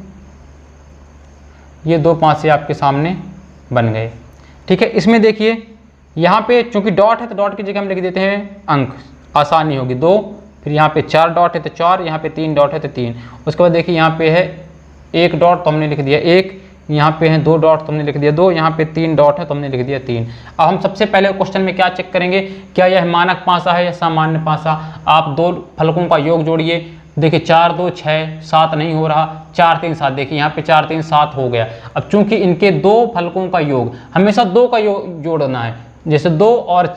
ये 2 पासे आपके सामने बन गए, ठीक है। इसमें देखिए यहाँ पे चूंकि डॉट है तो डॉट की जगह हम लिख देते हैं अंक, आसानी होगी। 2, फिर यहाँ पे 4 डॉट है तो 4, यहाँ पे 3 डॉट है तो 3। उसके बाद देखिए यहाँ पे है 1 डॉट तो हमने लिख दिया 1, यहाँ पे है 2 डॉट तो हमने लिख दिया 2, यहाँ पे 3 डॉट है तो हमने लिख दिया 3। अब हम सबसे पहले क्वेश्चन में क्या चेक करेंगे, क्या यह मानक पासा है या सामान्य पासा। आप 2 फलकों का योग जोड़िए, देखिए 4 2 6 7 नहीं हो रहा, 4 3 7, देखिए यहाँ पे 4 3 7 हो गया। अब चूंकि इनके 2 फलकों का योग, हमेशा 2 का योग जोड़ना है, जैसे 2 और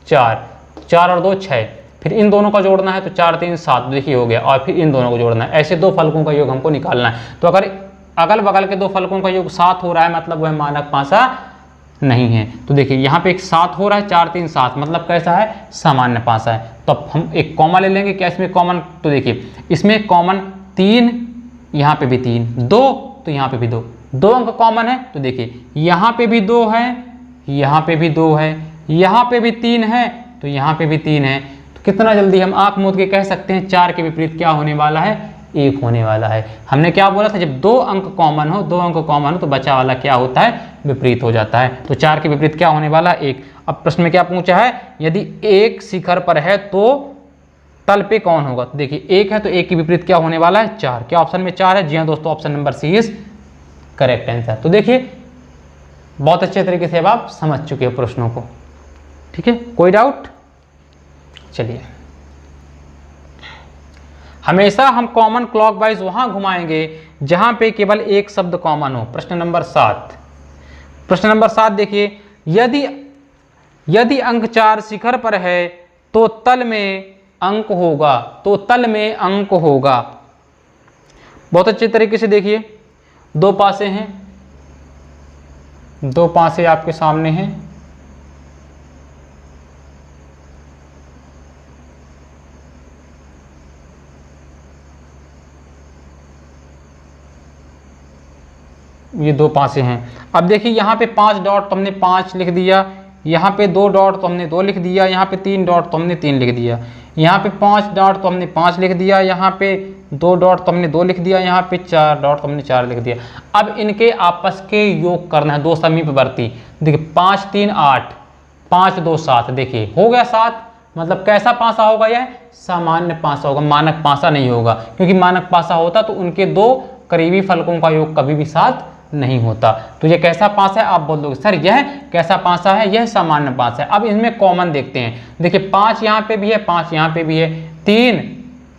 4, 4 और 2 6, फिर इन दोनों का जोड़ना है तो 4 3 7 देखिए हो गया, और फिर इन दोनों को जोड़ना है। ऐसे दो फलकों का योग हमको निकालना है। तो अगर अगल बगल के दो फलकों का योग 7 हो रहा है मतलब वह मानक पासा नहीं है। तो देखिए यहाँ पे एक 7 हो रहा है, 4 3 7 मतलब कैसा है, सामान्य पासा है। तो अब हम एक कॉमा ले लेंगे। क्या इसमें कॉमन, तो देखिए इसमें कॉमन 3, यहाँ पे भी 3, 2 तो यहाँ पे भी 2, 2 अंक कॉमन है। तो देखिए यहाँ पे भी 2 है, यहाँ पे भी 2 है, यहाँ पे भी 3 है, तो यहाँ पे भी 3 है। तो कितना जल्दी हम आंख मूंद के कह सकते हैं 4 के विपरीत क्या होने वाला है, 1 होने वाला है। हमने क्या बोला था, जब 2 अंक कॉमन हो, 2 अंक कॉमन हो तो बचा वाला क्या होता है, विपरीत हो जाता है। तो 4 के विपरीत क्या होने वाला, 1। अब प्रश्न में क्या पूछा है, यदि 1 शिखर पर है तो तल पे कौन होगा। तो देखिए 1 है तो 1 के विपरीत क्या होने वाला है, 4। क्या ऑप्शन में 4 है, जी हाँ दोस्तों, option number C is correct answer. तो देखिए बहुत अच्छे तरीके से अब आप समझ चुके हो प्रश्नों को, ठीक है, कोई डाउट। चलिए हमेशा हम कॉमन क्लॉकवाइज वहां घुमाएंगे जहां पे केवल एक शब्द कॉमन हो। प्रश्न नंबर 7, प्रश्न नंबर 7 देखिए, यदि अंक 4 शिखर पर है तो तल में अंक होगा, तो तल में अंक होगा। बहुत अच्छे तरीके से देखिए, 2 पासे हैं, 2 पासे आपके सामने हैं। ये 2 पासे हैं। अब देखिए यहाँ पे 5 डॉट तो हमने 5 लिख दिया, यहाँ पे 2 डॉट तो हमने 2 लिख दिया, यहाँ पे 3 डॉट तो हमने 3 लिख दिया, यहाँ पे 5 डॉट तो हमने 5 लिख दिया, यहाँ पे 2 डॉट तो हमने 2 लिख दिया, यहाँ पे 4 डॉट तो हमने 4 लिख दिया। अब इनके आपस के योग करना है, 2 समीपवर्ती। देखिए 5 3 8, 5 2 7, देखिए हो गया 7। मतलब कैसा पासा होगा, यह सामान्य पासा होगा, मानक पासा नहीं होगा। क्योंकि मानक पासा होता तो उनके 2 करीबी फलकों का योग कभी भी 7 नहीं होता। तो ये कैसा पासा है, आप बोल दोगे सर यह कैसा पासा है, यह सामान्य पासा है। अब इसमें कॉमन देखते हैं। देखिए 5 यहाँ पे भी है, 5 यहाँ पे भी है, 3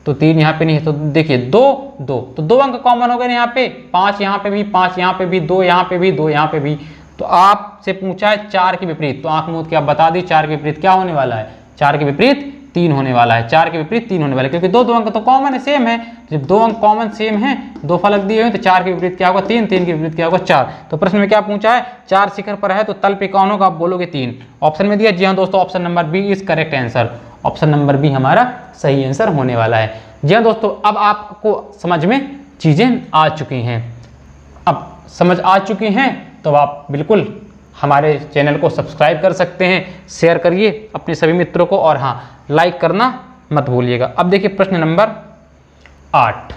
तो 3 यहाँ पे नहीं है, तो देखिए 2 2 तो 2 अंक कॉमन हो गए यहाँ पे, 5 यहाँ पे भी, 5 यहाँ पे भी, 2 यहाँ पे भी, 2 यहाँ पे भी। तो आपसे पूछा है 4 के विपरीत, तो आंख मूंद के आप बता दी 4 के विपरीत क्या होने वाला है, 4 के विपरीत 3 होने वाला है। 4 के विपरीत 3 होने वाला है, क्योंकि 2 अंक तो कॉमन है, सेम है। जब 2 अंक कॉमन सेम है, 2 फलक दिए हुए तो 4 के विपरीत क्या होगा, 3, 3 के विपरीत क्या होगा, 4। तो प्रश्न में क्या पूछा है, 4 शिखर पर है तो तल पे कौन होगा, आप बोलोगे 3। ऑप्शन में दिया, जी हाँ दोस्तों, option number B is correct answer. Option number B हमारा सही आंसर होने वाला है। जी हाँ दोस्तों, अब आपको समझ में चीजें आ चुकी हैं। अब समझ आ चुकी हैं तो आप बिल्कुल हमारे चैनल को सब्सक्राइब कर सकते हैं, शेयर करिए अपने सभी मित्रों को, और हाँ लाइक करना मत भूलिएगा। अब देखिए प्रश्न नंबर 8,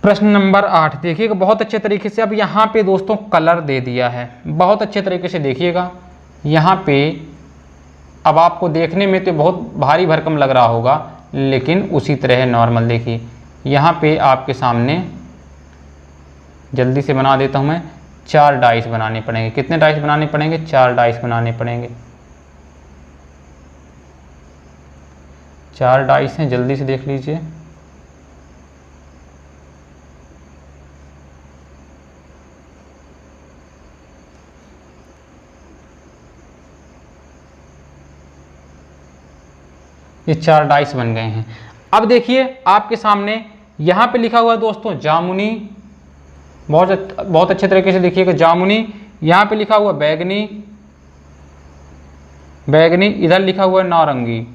प्रश्न नंबर 8 देखिएगा बहुत अच्छे तरीके से। अब यहाँ पे दोस्तों कलर दे दिया है, बहुत अच्छे तरीके से देखिएगा। यहाँ पे अब आपको देखने में तो बहुत भारी भरकम लग रहा होगा, लेकिन उसी तरह नॉर्मल। देखिए यहाँ पे आपके सामने जल्दी से बना देता हूँ मैं, 4 डाइस बनाने पड़ेंगे। कितने डाइस बनाने पड़ेंगे, 4 डाइस बनाने पड़ेंगे। 4 डाइस हैं, जल्दी से देख लीजिए। ये 4 डाइस बन गए हैं। अब देखिए आपके सामने यहाँ पे लिखा हुआ है दोस्तों जामुनी, बहुत अच्छे तरीके से देखिएगा, जामुनी। यहाँ पे लिखा हुआ बैगनी, बैगनी। इधर लिखा हुआ है नारंगी,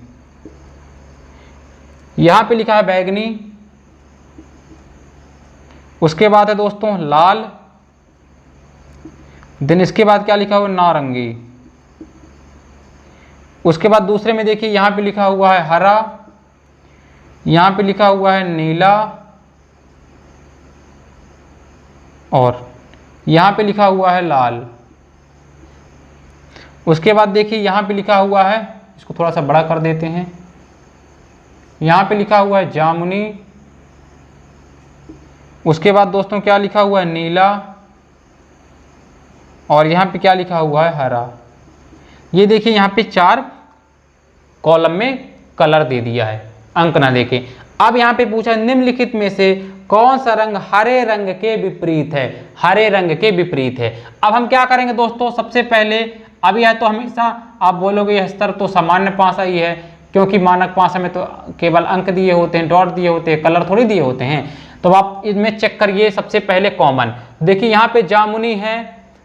यहाँ पे लिखा है बैगनी। उसके बाद है दोस्तों लाल, देन इसके बाद क्या लिखा हुआ है, नारंगी। उसके बाद दूसरे में देखिए यहाँ पे लिखा हुआ है हरा, यहाँ पे लिखा हुआ है नीला, और यहाँ पे लिखा हुआ है लाल। उसके बाद देखिए यहाँ पे लिखा हुआ है, इसको थोड़ा सा बड़ा कर देते हैं, यहाँ पे लिखा हुआ है जामुनी। उसके बाद दोस्तों क्या लिखा हुआ है, नीला, और यहाँ पे क्या लिखा हुआ है, हरा। ये देखिए यहाँ पे 4 कॉलम में कलर दे दिया है, अंक ना देके। अब यहाँ पे पूछा निम्नलिखित में से कौन सा रंग हरे रंग के विपरीत है, हरे रंग के विपरीत है। अब हम क्या करेंगे दोस्तों, सबसे पहले अब यह तो हमेशा आप बोलोगे यह स्तर तो सामान्य पासा ही है, क्योंकि मानक पासा में तो केवल अंक दिए होते हैं, डॉट दिए होते हैं, कलर थोड़ी दिए होते हैं। तो आप इसमें चेक करिए सबसे पहले कॉमन। देखिए यहाँ पे जामुनी है,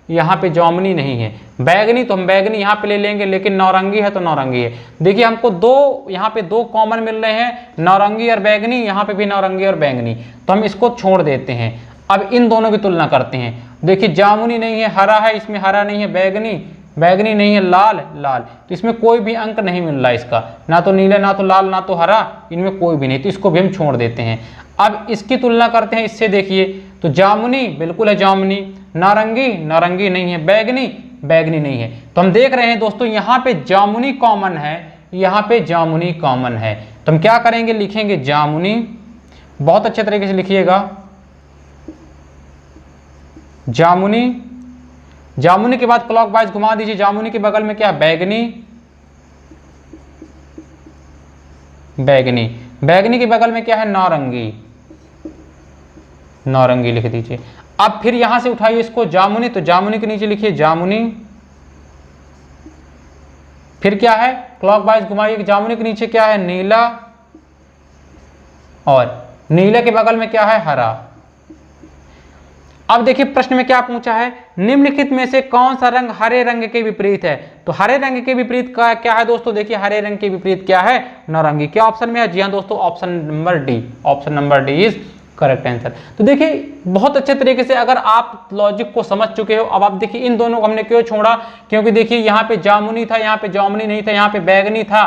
यहाँ पे जामुनी नहीं है। बैगनी तो हम बैगनी यहाँ पे ले लेंगे, लेकिन नौरंगी है तो नौरंगी है। देखिए हमको दो यहाँ पे दो कॉमन मिल रहे हैं, नौरंगी और बैगनी, यहाँ पे भी नौरंगी और बैगनी, तो हम इसको छोड़ देते हैं। अब इन दोनों की तुलना करते हैं। देखिए जामुनी नहीं है, हरा है, इसमें हरा नहीं है, बैगनी बैगनी नहीं है, लाल लाल, तो इसमें कोई भी अंक नहीं मिल रहा है इसका, ना तो नीला ना तो लाल ना तो हरा, इनमें कोई भी नहीं, तो इसको भी हम छोड़ देते हैं। अब इसकी तुलना करते हैं इससे। देखिए तो जामुनी बिल्कुल है जामुनी, नारंगी नारंगी नहीं है, बैगनी बैगनी नहीं है। तो हम देख रहे हैं दोस्तों यहाँ पे जामुनी कॉमन है, यहाँ पे जामुनी कॉमन है। तो हम क्या करेंगे, लिखेंगे जामुनी, बहुत अच्छे तरीके से लिखिएगा जामुनी। जामुनी के बाद क्लॉकवाइज घुमा दीजिए, जामुनी के बगल में क्या है, बैगनी बैगनी, बैगनी के बगल में क्या है, नारंगी नारंगी लिख दीजिए। अब फिर यहां से उठाइए इसको जामुनी, तो जामुनी के नीचे लिखिए जामुनी, फिर क्या है क्लॉकवाइज घुमाइए, जामुनी के नीचे क्या है, नीला, और नीले के बगल में क्या है, हरा। अब देखिए प्रश्न में क्या पूछा है, निम्नलिखित में से कौन सा रंग हरे रंग के विपरीत है। तो हरे रंग के विपरीत का क्या है दोस्तों, देखिए हरे रंग के विपरीत क्या है, नारंगी। क्या ऑप्शन में है, जी हाँ दोस्तों, option number D, option number D is correct answer. तो देखिए बहुत अच्छे तरीके से अगर आप लॉजिक को समझ चुके हो, अब आप देखिए इन दोनों को हमने क्यों छोड़ा, क्योंकि देखिए यहाँ पे जामुनी था, यहाँ पे जामुनी नहीं था, यहाँ पे बैगनी था,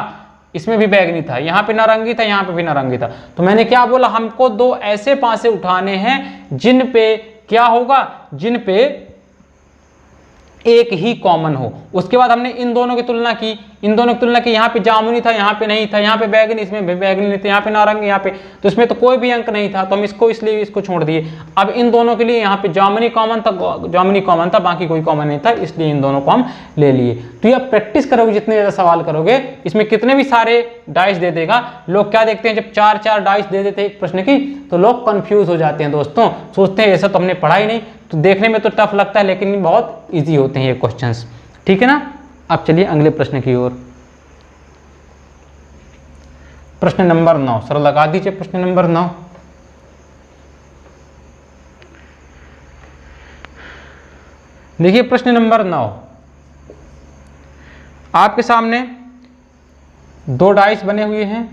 इसमें भी बैगनी था, यहाँ पे नारंगी था, यहाँ पे भी नारंगी था। तो मैंने क्या बोला, हमको दो ऐसे पासे उठाने हैं जिन पे क्या होगा, जिन पे एक ही कॉमन हो। उसके बाद हमने इन दोनों की तुलना की, इन दोनों की तुलना की, यहाँ पे जामुनी था, यहाँ पे नहीं था, यहाँ पे बैगनी, इसमें भी बैगनी नहीं था, यहाँ पे नारंगी, यहाँ पे, तो इसमें तो कोई भी अंक नहीं था, तो हम इसको इसलिए इसको छोड़ दिए। अब इन दोनों के लिए यहाँ पे जामुनी कॉमन था, जामुनी कॉमन था, बाकी कोई कॉमन नहीं था, इसलिए इन दोनों को हम ले लिए। तो ये प्रैक्टिस करोगे, जितने ज़्यादा सवाल करोगे, इसमें कितने भी सारे डाइस दे देगा। लोग क्या देखते हैं, जब चार चार डाइस दे देते हैं एक प्रश्न की, तो लोग कंफ्यूज हो जाते हैं दोस्तों, सोचते हैं ऐसा तो हमने पढ़ा ही नहीं। तो देखने में तो टफ लगता है, लेकिन बहुत इजी होते हैं ये क्वेश्चंस, ठीक है ना। अब चलिए अगले प्रश्न की ओर। प्रश्न नंबर 9, सर लगा दीजिए प्रश्न नंबर 9। देखिए प्रश्न नंबर 9 आपके सामने दो डाइस बने हुए हैं,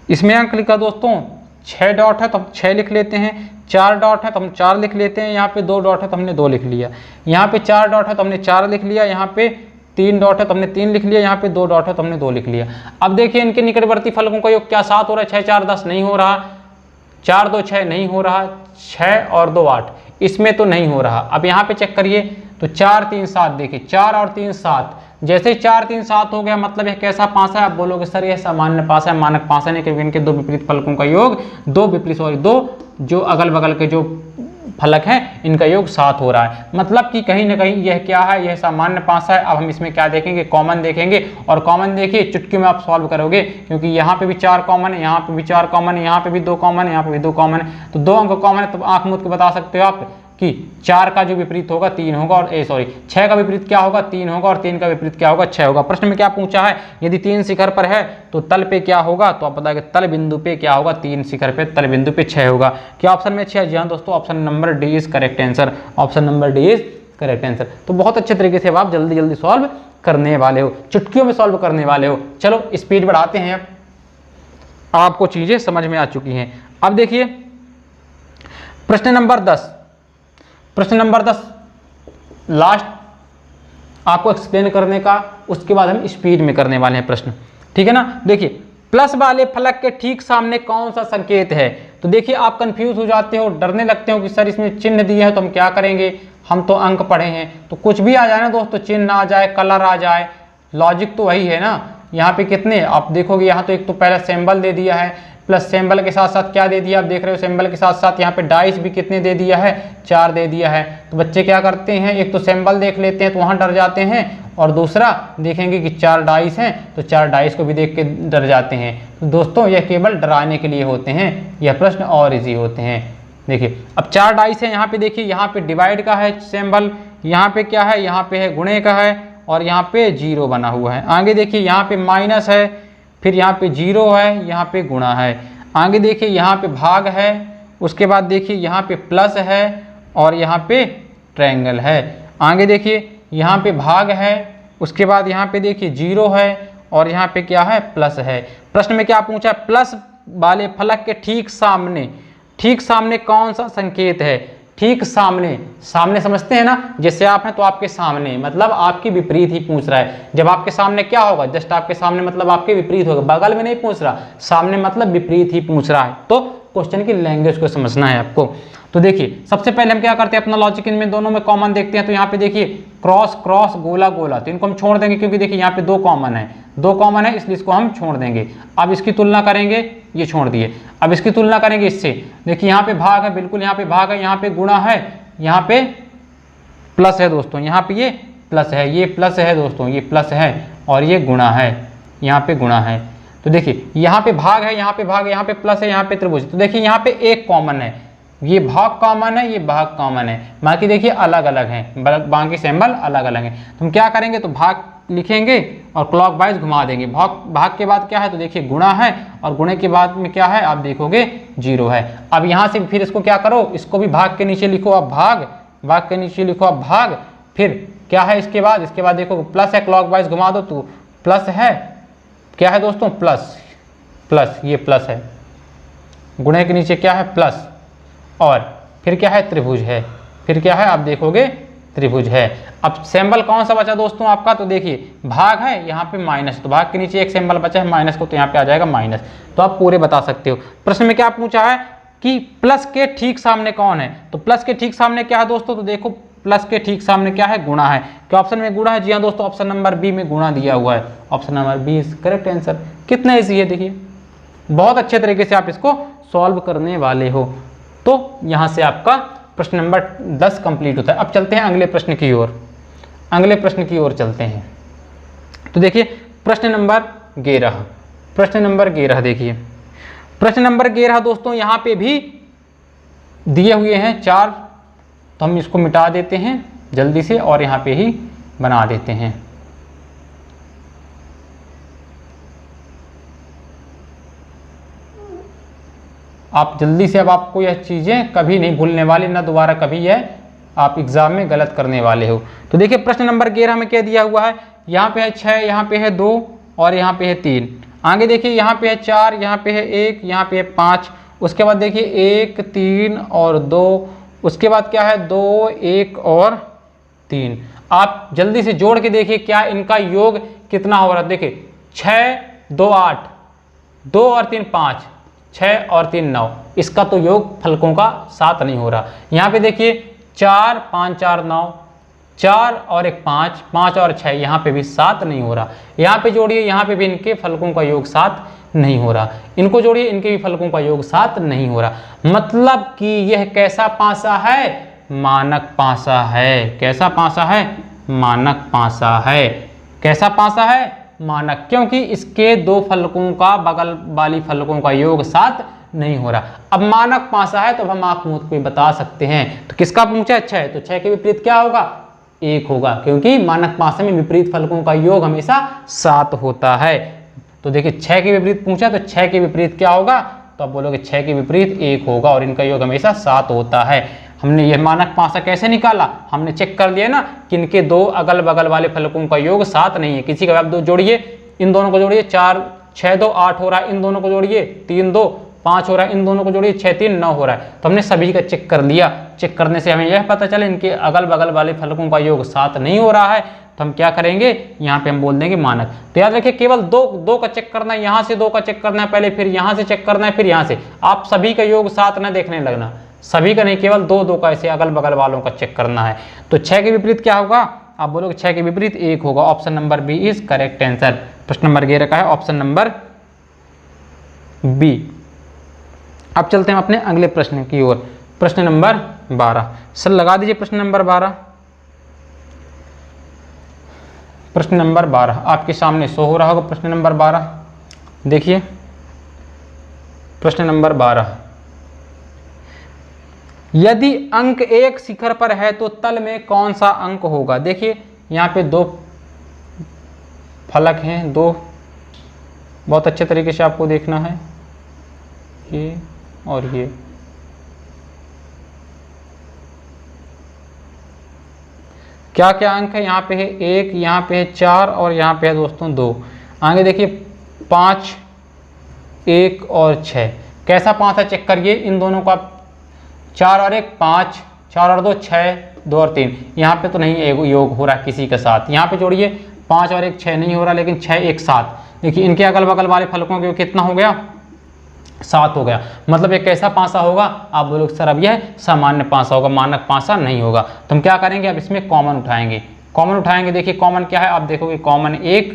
इसमें अंक लिखा दोस्तों 6 डॉट है तो हम 6 लिख लेते हैं, 4 डॉट है तो हम 4 लिख लेते हैं, यहाँ पे 2 डॉट है तो हमने 2 लिख लिया, यहाँ पे 4 डॉट है तो हमने 4 लिख लिया, यहाँ पे 3 डॉट है तो हमने 3 लिख लिया, यहाँ पे 2 डॉट है तो हमने 2 लिख लिया। अब देखिए इनके निकटवर्ती फलकों का योग क्या 7 हो रहा है, 6 4 10 नहीं हो रहा, 4 2 6 नहीं हो रहा, 6 और 2 8, इसमें तो नहीं हो रहा। अब यहाँ पे चेक करिए तो 4 3 7, देखिए 4 और 3 7, जैसे 4 3 7 हो गया, मतलब यह कैसा पासा है। आप बोलोगे सर यह सामान्य पासा है, मानक पासा नहीं, क्योंकि इनके दो विपरीत फलकों का योग, दो जो अगल बगल के जो फलक हैं इनका योग 7 हो रहा है, मतलब कि कहीं ना कहीं यह क्या है, यह सामान्य पासा है। अब हम इसमें क्या देखेंगे, कॉमन देखेंगे, और कॉमन देखिए चुटकियों में आप सॉल्व करोगे, क्योंकि यहाँ पे भी 4 कॉमन है, यहाँ पे भी 4 कॉमन है, यहाँ पे भी 2 कॉमन है, यहाँ पे भी 2 कॉमन है, तो 2 अंक कॉमन है। तो आंख मूंद के बता सकते हो आप कि 4 का जो विपरीत होगा 3 होगा, और 6 का विपरीत क्या होगा, 3 होगा, और 3 का विपरीत क्या होगा, 6 होगा। प्रश्न में क्या पूछा है, यदि 3 शिखर पर है तो तल पे क्या होगा, तो आप बताएंगे तल बिंदु पे क्या होगा, 3 शिखर पे तल बिंदु पे 6 होगा। क्या ऑप्शन में 6 है, जी हाँ दोस्तों, option number D is correct answer, option number D is correct answer. तो बहुत अच्छे तरीके से आप जल्दी जल्दी सॉल्व करने वाले हो, चुटकियों में सॉल्व करने वाले हो। चलो स्पीड बढ़ाते हैं, अब आपको चीजें समझ में आ चुकी हैं। अब देखिए प्रश्न नंबर 10, प्रश्न नंबर 10 लास्ट आपको एक्सप्लेन करने का, उसके बाद हम स्पीड में करने वाले हैं प्रश्न, ठीक है ना। देखिए प्लस वाले फलक के ठीक सामने कौन सा संकेत है। तो देखिए आप कंफ्यूज हो जाते हो, डरने लगते हो कि सर इसमें चिन्ह दिए हैं तो हम क्या करेंगे, हम तो अंक पढ़े हैं, तो कुछ भी आ जाए ना दोस्तों, चिन्ह आ जाए, कलर आ जाए, लॉजिक तो वही है ना। यहाँ पे कितने आप देखोगे, यहाँ तो एक तो पहला सिंबल दे दिया है, प्लस सिंबल के साथ साथ क्या दे दिया, आप देख रहे हो सिंबल के साथ साथ यहाँ पे डाइस भी कितने दे दिया है, 4 दे दिया है। तो बच्चे क्या करते हैं, एक तो सिंबल देख लेते हैं तो वहाँ डर जाते हैं, और दूसरा देखेंगे कि 4 डाइस हैं तो 4 डाइस को भी देख के डर जाते हैं। तो दोस्तों यह केवल डराने के लिए होते हैं, यह प्रश्न और इजी होते हैं। देखिए अब 4 डाइस है, यहाँ पे देखिए यहाँ पे डिवाइड का है सिंबल, यहाँ पे क्या है, यहाँ पे है गुणे का है और यहाँ पे 0 बना हुआ है। आगे देखिए यहाँ पे माइनस है, फिर यहाँ पे 0 है, यहाँ पे गुणा है। आगे देखिए यहाँ पे भाग है, उसके बाद देखिए यहाँ पे प्लस है और यहाँ पे ट्रायंगल है। आगे देखिए यहाँ पे भाग है, उसके बाद यहाँ पे देखिए 0 है और यहाँ पे क्या है, प्लस है। प्रश्न में क्या पूछा, प्लस वाले फलक के ठीक सामने कौन सा संकेत है। ठीक सामने, सामने समझते हैं ना, जैसे आप हैं तो आपके सामने, मतलब आपके विपरीत ही पूछ रहा है। जब आपके सामने क्या होगा, जस्ट आपके सामने मतलब आपके विपरीत होगा, बगल में नहीं पूछ रहा, सामने मतलब विपरीत ही पूछ रहा है। तो क्वेश्चन की लैंग्वेज को समझना है आपको। तो देखिए सबसे पहले हम क्या करते हैं, अपना लॉजिक इनमें दोनों में कॉमन देखते हैं। तो यहाँ पे देखिए क्रॉस क्रॉस गोला गोला, तो इनको हम छोड़ देंगे क्योंकि देखिए यहाँ पे 2 कॉमन है, इसलिए इसको हम छोड़ देंगे। अब इसकी तुलना करेंगे, ये छोड़ दिए। अब इसकी तुलना करेंगे इससे, देखिए यहाँ पे भाग है, बिल्कुल यहाँ पे भाग है, यहाँ पे गुणा है, यहाँ पे प्लस है दोस्तों, यहाँ पे ये प्लस है, ये प्लस है दोस्तों, ये प्लस है और ये गुणा है, यहाँ पे गुणा है। तो देखिए यहाँ पे भाग है, यहाँ पे भाग है, यहाँ पे प्लस है, यहाँ पे त्रिभुज। तो देखिए यहाँ पे एक कॉमन है, ये भाग कॉमन है, ये भाग कॉमन है, बाकी देखिए अलग अलग हैं, बाकी सिंबल अलग अलग हैं। तो हम क्या करेंगे, तो भाग लिखेंगे और क्लॉकवाइज घुमा देंगे। भाग के बाद क्या है, तो देखिए गुणा है और गुणे के बाद में क्या है, आप देखोगे 0 है। अब यहाँ से फिर इसको क्या करो, इसको भी भाग के नीचे लिखो, अब भाग के नीचे लिखो, अब भाग, फिर क्या है इसके बाद देखो प्लस है, क्लॉकवाइज घुमा दो तो प्लस है, क्या है दोस्तों, प्लस, ये प्लस है, गुणे के नीचे क्या है, प्लस, और फिर क्या है, त्रिभुज है, फिर क्या है, आप देखोगे त्रिभुज है। अब सिंबल कौन सा बचा दोस्तों आपका, तो देखिए भाग है, यहाँ पे माइनस, तो भाग के नीचे एक सिंबल बचा है माइनस को, तो यहाँ पे आ जाएगा माइनस। तो आप पूरे बता सकते हो। प्रश्न में क्या पूछा है कि प्लस के ठीक सामने कौन है, तो प्लस के ठीक सामने क्या है दोस्तों, तो देखो प्लस के ठीक सामने क्या है, गुणा है। क्या ऑप्शन में गुणा है, जी हाँ दोस्तों, ऑप्शन नंबर बी में गुणा दिया हुआ है, option number B is correct answer. कितना ईजी है, देखिए बहुत अच्छे तरीके से आप इसको सॉल्व करने वाले हो। तो यहाँ से आपका प्रश्न नंबर 10 कंप्लीट होता है। अब चलते हैं अगले प्रश्न की ओर, चलते हैं। तो देखिए प्रश्न नंबर 11 देखिए, प्रश्न नंबर 11 दोस्तों यहाँ पे भी दिए हुए हैं 4, तो हम इसको मिटा देते हैं जल्दी से और यहाँ पे ही बना देते हैं। आप जल्दी से, अब आपको यह चीज़ें कभी नहीं भूलने वाली, ना दोबारा कभी यह आप एग्जाम में गलत करने वाले हो। तो देखिए प्रश्न नंबर 11 में क्या दिया हुआ है, यहाँ पे है 6, यहाँ पे है 2 और यहाँ पे है 3। आगे देखिए यहाँ पे है 4, यहाँ पे है 1, यहाँ पे है 5, उसके बाद देखिए 1, 3 और 2, उसके बाद क्या है 2, 1 और 3। आप जल्दी से जोड़ के देखिए क्या इनका योग कितना हो रहा है। देखिए 6, 2, 8, 2 और 3 5, 6 और 3 9, इसका तो योग फलकों का 7 नहीं हो रहा। यहाँ पे देखिए 4, 5, 4, 9, 4 और 1 5, 5 और 6, यहाँ पे भी 7 नहीं हो रहा। यहाँ पे जोड़िए, यहाँ पे भी इनके फलकों का योग 7 नहीं हो रहा। इनको जोड़िए, इनके भी फलकों का योग 7 नहीं हो रहा। मतलब कि यह कैसा पासा है, मानक पासा है। कैसा पासा है, मानक पासा है। कैसा पासा है, मानक, क्योंकि इसके 2 फलकों का बगल वाली फलकों का योग 7 नहीं हो रहा। अब मानक पासा है तो हम आंख मूंद को बता सकते हैं। तो किसका पूछा है, 6, तो 6 के विपरीत क्या होगा, 1 होगा, क्योंकि मानक पासे में विपरीत फलकों का योग हमेशा 7 होता है। तो देखिए 6 के विपरीत पूछा, तो 6 के विपरीत क्या होगा, तो आप बोलोगे 6 के विपरीत 1 होगा और इनका योग हमेशा 7 होता है। हमने यह मानक पासा कैसे निकाला, हमने चेक कर लिया ना कि इनके 2 अगल बगल वाले फलकों का योग 7 नहीं है। किसी का आप 2 जोड़िए, इन दोनों को जोड़िए, 4, 6, 2, 8 हो रहा है, इन दोनों को जोड़िए, 3, 2, 5 हो रहा है, इन दोनों को जोड़िए, 6, 3, 9 हो रहा है। तो हमने सभी का चेक कर लिया। चेक करने से हमें यह पता चला इनके अगल बगल वाले फलकों का योग 7 नहीं हो रहा है। तो हम क्या करेंगे, यहाँ पे हम बोल देंगे मानक। तो याद रखिए केवल 2 का चेक करना है, यहाँ से 2 का चेक करना है पहले, फिर यहाँ से चेक करना है, फिर यहाँ से। आप सभी का योग 7 न देखने लगना, सभी का नहीं, केवल 2 का ऐसे अगल बगल वालों का चेक करना है। तो 6 के विपरीत क्या होगा, आप बोलोगे 6 के विपरीत 1 होगा। Option number B is correct answer. प्रश्न नंबर 11 का है ऑप्शन नंबर बी। अब चलते हैं अपने अगले प्रश्न की ओर, प्रश्न नंबर 12। सर लगा दीजिए प्रश्न नंबर 12। प्रश्न नंबर 12 आपके सामने शो हो रहा होगा। प्रश्न नंबर 12 देखिए, प्रश्न नंबर 12, यदि अंक एक शिखर पर है तो तल में कौन सा अंक होगा। देखिए यहाँ पे दो फलक हैं, दो, बहुत अच्छे तरीके से आपको देखना है, ये और ये। क्या क्या अंक है, यहाँ पे है 1, यहाँ पे है 4 और यहाँ पे है दोस्तों 2। आगे देखिए 5, 1 और 6। कैसा 5 है चेक करिए, इन दोनों का 4 और 1 5, 4 और 2 6, 2 और 3। यहाँ पे तो नहीं योग हो रहा है किसी के साथ, यहाँ पे जोड़िए 5 और 1 6 नहीं हो रहा, लेकिन 6 1 7। देखिए इनके अगल बगल वाले फलकों के कितना हो गया, 7 हो गया। मतलब ये कैसा पासा होगा, आप बोलोगे सर अब यह सामान्य पासा होगा, मानक पासा नहीं होगा। तो हम क्या करेंगे, अब इसमें कॉमन उठाएंगे। कॉमन उठाएंगे, देखिए कॉमन क्या है, आप देखोगे कॉमन 1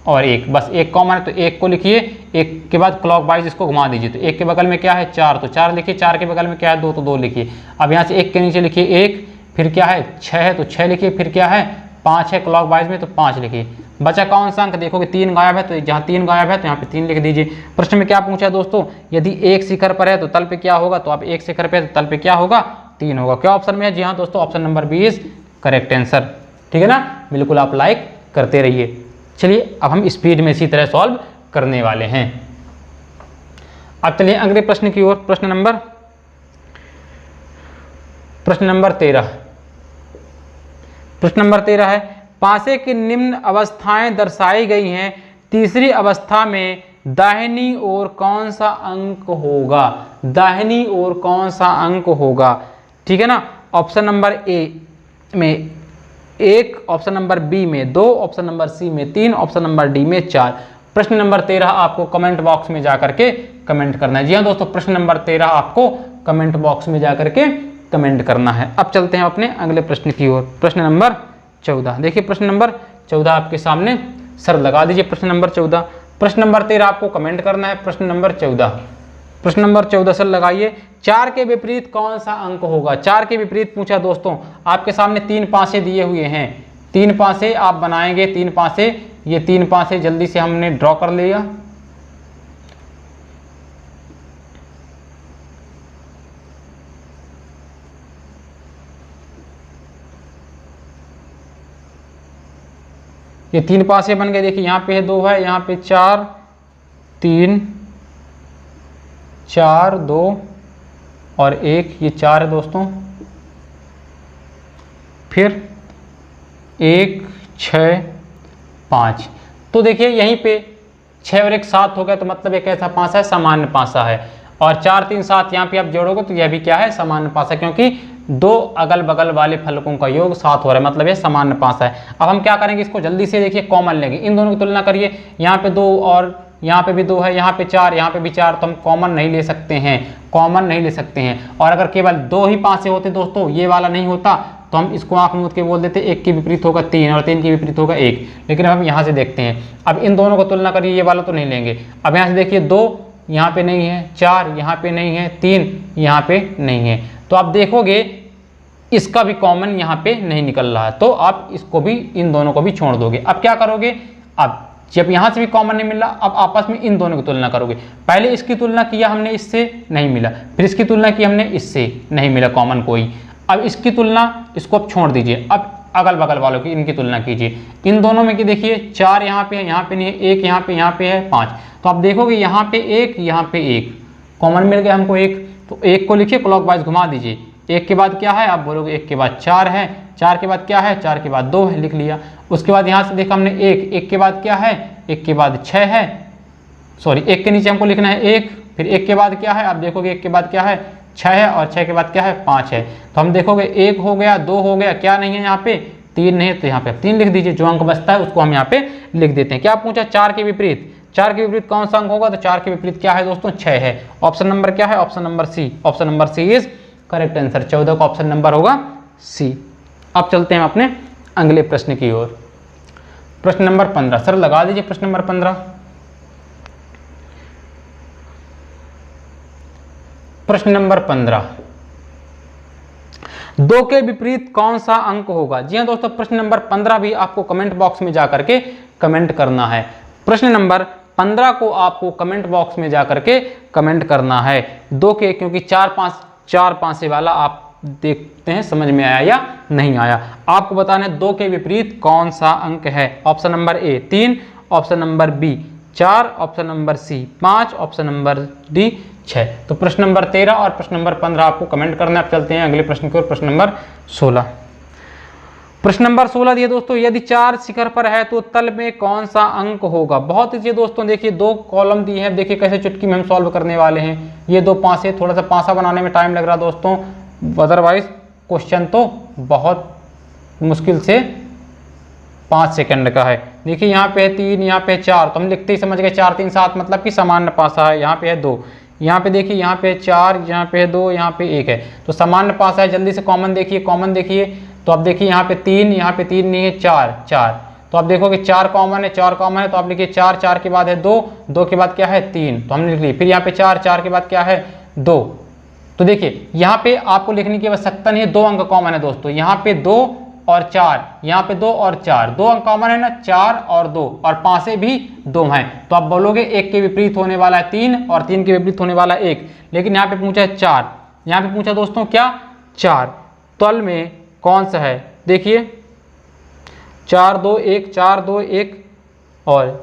और 1, बस एक कॉमन है तो 1 को लिखिए, 1 के बाद क्लॉकवाइज इसको घुमा दीजिए। तो 1 के बगल में क्या है 4, तो 4 लिखिए, 4 के बगल में क्या है 2, तो 2 लिखिए। अब यहाँ से 1 के नीचे लिखिए 1, फिर क्या है 6 है तो 6 लिखिए, फिर क्या है 5 है क्लॉकवाइज में तो 5 लिखिए। बचा कौन सा अंक, देखोगे 3 गायब है, तो जहाँ 3 गायब है तो यहाँ पे 3 लिख दीजिए। प्रश्न में क्या पूछा दोस्तों, यदि एक शिखर पर है तो तल पे क्या होगा, तो आप एक शिखर पे है तो तल पे क्या होगा 3 होगा। क्या ऑप्शन में है, जी हाँ दोस्तों ऑप्शन नंबर 20 करेक्ट आंसर। ठीक है ना, बिल्कुल आप लाइक करते रहिए। चलिए अब हम स्पीड में इसी तरह सॉल्व करने वाले हैं। अब चलिए अगले प्रश्न की ओर। प्रश्न नंबर 13। प्रश्न नंबर 13 है, पासे की निम्न अवस्थाएं दर्शाई गई हैं, तीसरी अवस्था में दाहिनी ओर कौन सा अंक होगा। दाहिनी ओर कौन सा अंक होगा, ठीक है ना। ऑप्शन नंबर ए में 1, ऑप्शन नंबर बी में 2, ऑप्शन नंबर सी में 3, ऑप्शन नंबर डी में 4। प्रश्न नंबर 13 आपको कमेंट बॉक्स में जाकर के कमेंट करना है। जी हाँ दोस्तों, प्रश्न नंबर 13 आपको कमेंट बॉक्स में जाकर के कमेंट करना है। अब चलते हैं अपने अगले प्रश्न की ओर। प्रश्न नंबर 14 देखिए, प्रश्न नंबर 14 आपके सामने, सर लगा दीजिए प्रश्न नंबर 14। प्रश्न नंबर 13 आपको कमेंट करना है। प्रश्न नंबर 14, प्रश्न नंबर 14 सर लगाइए, 4 के विपरीत कौन सा अंक होगा। 4 के विपरीत पूछा दोस्तों, आपके सामने 3 पासे दिए हुए हैं, 3 पासे आप बनाएंगे, 3 पासे, ये 3 पासे जल्दी से हमने ड्रॉ कर लिया। ये 3 पासे बन गए। देखिए यहाँ पे 2 है, यहाँ पे 4 3 4 2 और 1, ये 4 है दोस्तों। फिर 1 6 5, तो देखिए यहीं पे 6 और 1 7 हो गया, तो मतलब ये कैसा पासा है, सामान्य पासा है। और 4 3 7 यहाँ पे आप जोड़ोगे तो यह भी क्या है, सामान्य पासा, क्योंकि 2 अगल बगल वाले फलकों का योग 7 हो रहा है, मतलब ये सामान्य पासा है। अब हम क्या करेंगे, इसको जल्दी से देखिए कॉमन लेंगे, इन दोनों की तुलना करिए। यहाँ पे 2 और यहाँ पे भी 2 है, यहाँ पे 4, यहाँ पे भी 4, तो हम कॉमन नहीं ले सकते हैं, कॉमन नहीं ले सकते हैं। और अगर केवल 2 ही पासे होते दोस्तों, ये वाला नहीं होता, तो हम इसको आंख मूंद के बोल देते 1 के विपरीत होगा 3 और 3 के विपरीत होगा 1। लेकिन अब हम यहाँ से देखते हैं, अब इन दोनों को तुलना करिए, ये वाला तो नहीं लेंगे। अब यहाँ से देखिए 2 यहाँ पे नहीं है, 4 यहाँ पे नहीं है, 3 यहाँ पे नहीं है, तो आप देखोगे इसका भी कॉमन यहाँ पे नहीं निकल रहा है, तो आप इसको भी, इन दोनों को भी छोड़ दोगे। अब क्या करोगे, अब जब यहाँ से भी कॉमन नहीं मिल रहा, अब आपस में इन दोनों की तुलना करोगे। पहले इसकी तुलना किया हमने, इससे नहीं मिला, फिर इसकी तुलना की हमने, इससे नहीं मिला कॉमन कोई। अब इसकी तुलना, इसको अब छोड़ दीजिए, अब अगल बगल वालों की इनकी तुलना कीजिए। इन दोनों में कि देखिए 4 यहाँ पे है, यहाँ पे नहीं है, 1 यहाँ पे है, 5, तो आप देखोगे यहाँ पे 1, यहाँ पे 1 कॉमन मिल गया हमको 1, तो 1 को लिखिए, क्लॉकवाइज घुमा दीजिए। 1 के बाद क्या है, आप बोलोगे 1 के बाद 4 है, 4 के बाद क्या है, 4 के बाद 2 है, लिख लिया। उसके बाद यहाँ से देखा हमने 1 के बाद क्या है, 1 के बाद 6 है, सॉरी 1 के नीचे हमको लिखना है 1, फिर 1 के बाद क्या है, आप देखोगे 1 के बाद क्या है 6 है, और 6 के बाद क्या है 5 है। तो हम देखोगे 1 हो गया, 2 हो गया, क्या नहीं है यहाँ पे 3 नहीं है, तो यहाँ पे 3 लिख दीजिए, जो अंक बचता है उसको हम यहाँ पे लिख देते हैं। क्या पूछा, 4 के विपरीत, 4 के विपरीत कौन सा अंक होगा, तो 4 के विपरीत क्या है दोस्तों, 6 है। ऑप्शन नंबर क्या है, option number C, option number C is correct answer. 14 का ऑप्शन नंबर होगा सी। अब चलते हैं अपने अगले प्रश्न की ओर। प्रश्न नंबर 15 सर लगा दीजिए, प्रश्न नंबर 15। प्रश्न नंबर 15, 2 के विपरीत कौन सा अंक होगा? जी हाँ दोस्तों, प्रश्न नंबर 15 भी आपको कमेंट बॉक्स में जाकर के कमेंट करना है। प्रश्न नंबर 15 को आपको कमेंट बॉक्स में जाकर के कमेंट करना है। 2 के, क्योंकि 4 5 वाला आप देखते हैं समझ में आया या नहीं आया। आपको बताना है 2 के विपरीत कौन सा अंक है। Option number A 3, option number B 4, option number C 5, option number D 6। तो प्रश्न नंबर 13 और प्रश्न नंबर 15 आपको कमेंट करना है। आप चलते हैं अगले प्रश्न की ओर। प्रश्न नंबर 16। प्रश्न नंबर 16 दिए दोस्तों, यदि 4 शिखर पर है तो तल में कौन सा अंक होगा? बहुत ईजी दोस्तों, देखिए 2 कॉलम दिए हैं, देखिए कैसे चुटकी में हम सॉल्व करने वाले हैं। ये 2 पासे, थोड़ा सा पासा बनाने में टाइम लग रहा दोस्तों, अदरवाइज क्वेश्चन तो बहुत मुश्किल से 5 सेकंड का है। देखिए यहाँ पे है 3, यहाँ पे है 4, तो हम लिखते ही समझ गए 4 3 7 मतलब कि सामान्य पासा है। यहाँ पे है 2, यहाँ पे देखिए यहाँ पे 4, यहाँ पे 2, यहाँ पे 1 है, तो सामान्य पासा है। जल्दी से कॉमन देखिए, कॉमन देखिए, तो आप देखिए यहाँ पे 3, यहाँ पे 3 नहीं है, 4, तो आप देखोगे 4 कॉमन है, 4 कॉमन है, तो आप लिखिए 4, 4 के बाद है 2, 2 के बाद क्या है 3, तो हमने लिख लिया। फिर यहाँ पे 4, 4 के बाद क्या है 2, तो देखिए यहाँ पे आपको लिखने की आवश्यकता नहीं है, 2 अंक कॉमन है दोस्तों। यहाँ पे 2 और 4, यहाँ पे 2 और 4, 2 अंक कॉमन है ना, 4 और 2, और पासे भी 2 हैं, तो आप बोलोगे 1 के विपरीत होने वाला है 3 और 3 के विपरीत होने वाला है 1। लेकिन यहाँ पे पूछा है 4, यहाँ पे पूछा दोस्तों क्या 4, तल में कौन सा है? देखिए 4 2 1, 4 2 1 और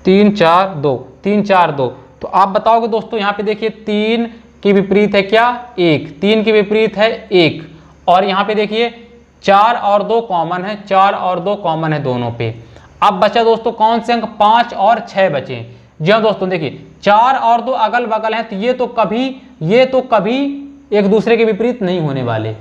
3 4 2, 3 4 2, तो आप बताओगे दोस्तों यहाँ पे देखिए 3 के विपरीत है क्या 1, 3 के विपरीत है 1, और यहाँ पे देखिए 4 और 2 कॉमन है, 4 और 2 कॉमन है दोनों पे। अब बचा दोस्तों कौन से अंक? 5 और 6 बचे। जी हाँ दोस्तों, देखिए 4 और 2 अगल बगल हैं, तो ये तो कभी एक दूसरे के विपरीत नहीं होने वाले,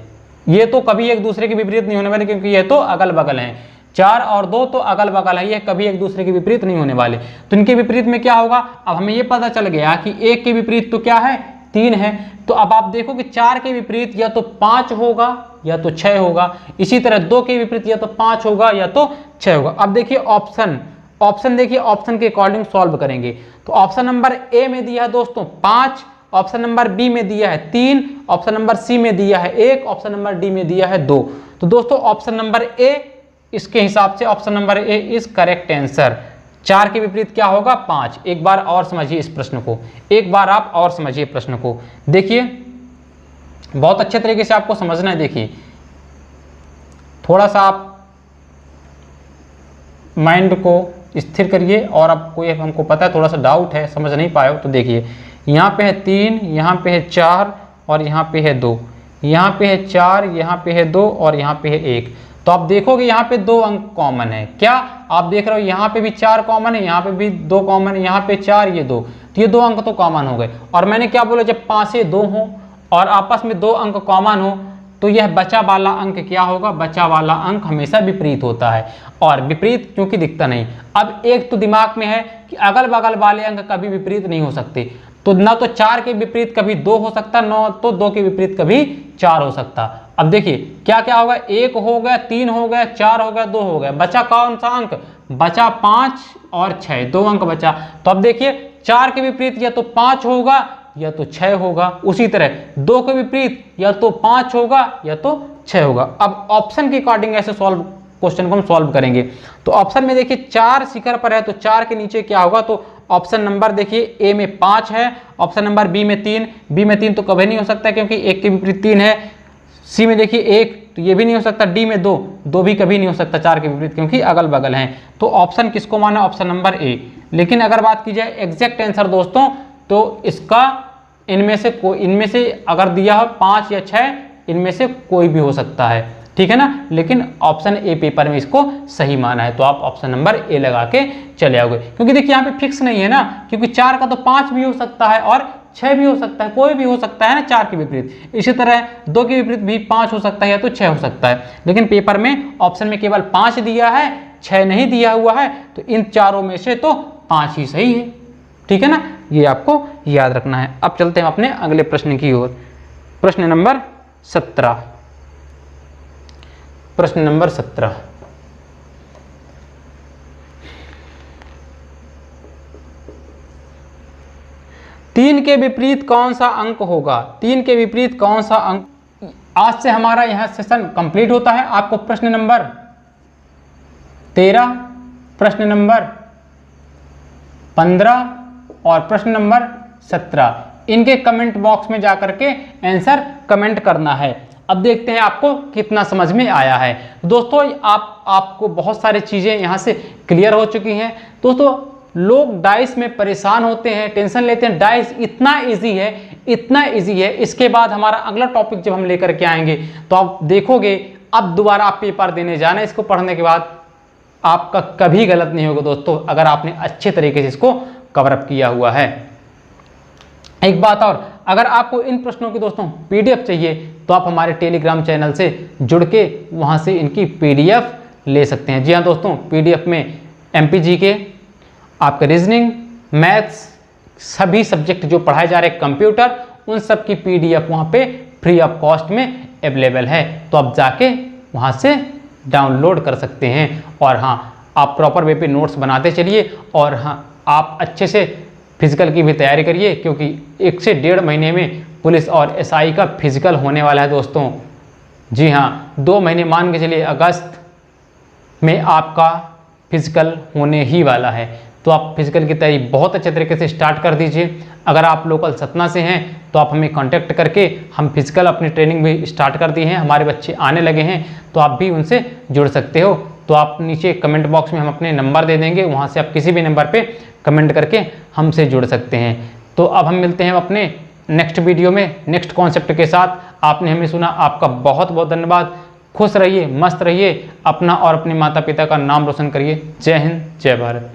ये तो कभी एक दूसरे के विपरीत नहीं होने वाले, क्योंकि ये तो अगल बगल हैं। 4 और 2 तो अगल बगल है, ये कभी एक दूसरे के विपरीत नहीं होने वाले। तो इनके विपरीत में क्या होगा? अब हमें ये पता चल गया कि 1 के विपरीत तो क्या है 3 है, तो अब आप देखो कि 4 के विपरीत या तो 5 होगा या तो 6 होगा। इसी तरह 2 के विपरीत या तो 5 होगा या तो 6 होगा। अब देखिए ऑप्शन देखिए, ऑप्शन के अकॉर्डिंग सॉल्व करेंगे। तो ऑप्शन नंबर ए में दिया है दोस्तों 5, ऑप्शन नंबर बी में दिया है 3, ऑप्शन नंबर सी में दिया है 1, ऑप्शन नंबर डी में दिया है 2। तो दोस्तों ऑप्शन नंबर ए, इसके हिसाब से option number A is correct answer. 4 के विपरीत क्या होगा 5। एक बार और समझिए इस प्रश्न को, एक बार आप और समझिए प्रश्न को, देखिए बहुत अच्छे तरीके से आपको समझना है। देखिए थोड़ा सा आप माइंड को स्थिर करिए, और आपको हमको पता है थोड़ा सा डाउट है, समझ नहीं पाए हो, तो देखिए यहाँ पे है 3, यहाँ पे है 4 और यहाँ पे है 2, यहाँ पे है 4, यहाँ पे है 2 और यहाँ पे है 1। तो आप देखोगे यहाँ पे 2 अंक कॉमन है। क्या आप देख रहे हो? यहाँ पे भी 4 कॉमन है, यहाँ पे भी 2 कॉमन है, यहाँ पे 4, ये 2, तो ये 2 अंक तो कॉमन हो गए। और मैंने क्या बोला, जब पासे 2 हो और आपस में 2 अंक कॉमन हो तो यह बचा वाला अंक क्या होगा? बचा वाला अंक हमेशा विपरीत होता है, और विपरीत क्योंकि दिखता नहीं। अब एक तो दिमाग में है कि अगल बगल वाले अंक कभी विपरीत नहीं हो सकते, तो ना तो 4 के विपरीत कभी 2 हो सकता, न तो 2 के विपरीत कभी 4 हो सकता। अब देखिए क्या क्या होगा, 1 हो गया, 3 हो गया, 4 हो गया, 2 हो गया, बचा कौन सा अंक? बचा 5 और 6, 2 अंक बचा। तो अब देखिए 4 के विपरीत या तो 5 होगा या तो 6 होगा, उसी तरह 2 के विपरीत या तो 5 होगा या तो 6 होगा। अब ऑप्शन के अकॉर्डिंग ऐसे क्वेश्चन को हम सॉल्व करेंगे। तो ऑप्शन में देखिए 4 शिखर पर है, तो 4 के नीचे क्या होगा? तो ऑप्शन नंबर देखिए ए में 5 है, ऑप्शन नंबर बी में 3, बी में 3 तो कभी नहीं हो सकता क्योंकि 1 के विपरीत 3 है। सी में देखिए 1, तो ये भी नहीं हो सकता। डी में 2, 2 भी कभी नहीं हो सकता 4 के विपरीत क्योंकि अगल बगल हैं। तो ऑप्शन किसको माना? ऑप्शन नंबर ए। लेकिन अगर बात की जाए एग्जैक्ट आंसर दोस्तों, तो इसका इनमें से अगर दिया हो 5 या 6, इनमें से कोई भी हो सकता है, ठीक है ना। लेकिन ऑप्शन ए पेपर में इसको सही माना है, तो आप ऑप्शन नंबर ए लगा के चले आओगे, क्योंकि देखिए यहाँ पे फिक्स नहीं है ना, क्योंकि 4 का तो 5 भी हो सकता है और 6 भी हो सकता है, कोई भी हो सकता है ना 4 के विपरीत। इसी तरह 2 के विपरीत भी 5 हो सकता है या तो 6 हो सकता है, लेकिन पेपर में ऑप्शन में केवल 5 दिया है, 6 नहीं दिया हुआ है, तो इन चारों में से तो 5 ही सही है, ठीक है ना। ये आपको याद रखना है। अब चलते हैं अपने अगले प्रश्न की ओर। प्रश्न नंबर 17। प्रश्न नंबर 17, तीन के विपरीत कौन सा अंक होगा? 3 के विपरीत कौन सा अंक? आज से हमारा यह सेशन कंप्लीट होता है। आपको प्रश्न नंबर 13, प्रश्न नंबर 15 और प्रश्न नंबर 17 इनके कमेंट बॉक्स में जाकर के आंसर कमेंट करना है। अब देखते हैं आपको कितना समझ में आया है। दोस्तों आपको बहुत सारी चीज़ें यहाँ से क्लियर हो चुकी हैं। दोस्तों लोग डाइस में परेशान होते हैं, टेंशन लेते हैं, डाइस इतना इजी है, इतना इजी है। इसके बाद हमारा अगला टॉपिक जब हम लेकर के आएंगे तो आप देखोगे अब दोबारा आप पेपर देने जाना, इसको पढ़ने के बाद आपका कभी गलत नहीं होगा दोस्तों, अगर आपने अच्छे तरीके से इसको कवर अप किया हुआ है। एक बात और, अगर आपको इन प्रश्नों की दोस्तों पीडीएफ चाहिए तो आप हमारे टेलीग्राम चैनल से जुड़ के वहाँ से इनकी पीडीएफ ले सकते हैं। जी हाँ दोस्तों, पीडीएफ में एमपीजी के, आपके रीजनिंग, मैथ्स, सभी सब्जेक्ट जो पढ़ाए जा रहे हैं, कंप्यूटर, उन सब की पीडीएफ वहाँ पे फ्री ऑफ कॉस्ट में अवेलेबल है। तो आप जाके वहाँ से डाउनलोड कर सकते हैं। और हाँ, आप प्रॉपर वे पे नोट्स बनाते चलिए। और हाँ, आप अच्छे से फिजिकल की भी तैयारी करिए, क्योंकि 1 से 1.5 महीने में पुलिस और एसआई का फिजिकल होने वाला है दोस्तों। जी हाँ, 2 महीने मान के चलिए, अगस्त में आपका फिजिकल होने ही वाला है। तो आप फिजिकल की तैयारी बहुत अच्छे तरीके से स्टार्ट कर दीजिए। अगर आप लोकल सतना से हैं तो आप हमें कांटेक्ट करके, हम फिजिकल अपनी ट्रेनिंग भी स्टार्ट कर दी है, हमारे बच्चे आने लगे हैं, तो आप भी उनसे जुड़ सकते हो। तो आप नीचे कमेंट बॉक्स में हम अपने नंबर दे देंगे, वहाँ से आप किसी भी नंबर पे कमेंट करके हमसे जुड़ सकते हैं। तो अब हम मिलते हैं अपने नेक्स्ट वीडियो में नेक्स्ट कॉन्सेप्ट के साथ। आपने हमें सुना, आपका बहुत बहुत धन्यवाद। खुश रहिए, मस्त रहिए, अपना और अपने माता पिता का नाम रोशन करिए। जय हिंद, जय भारत।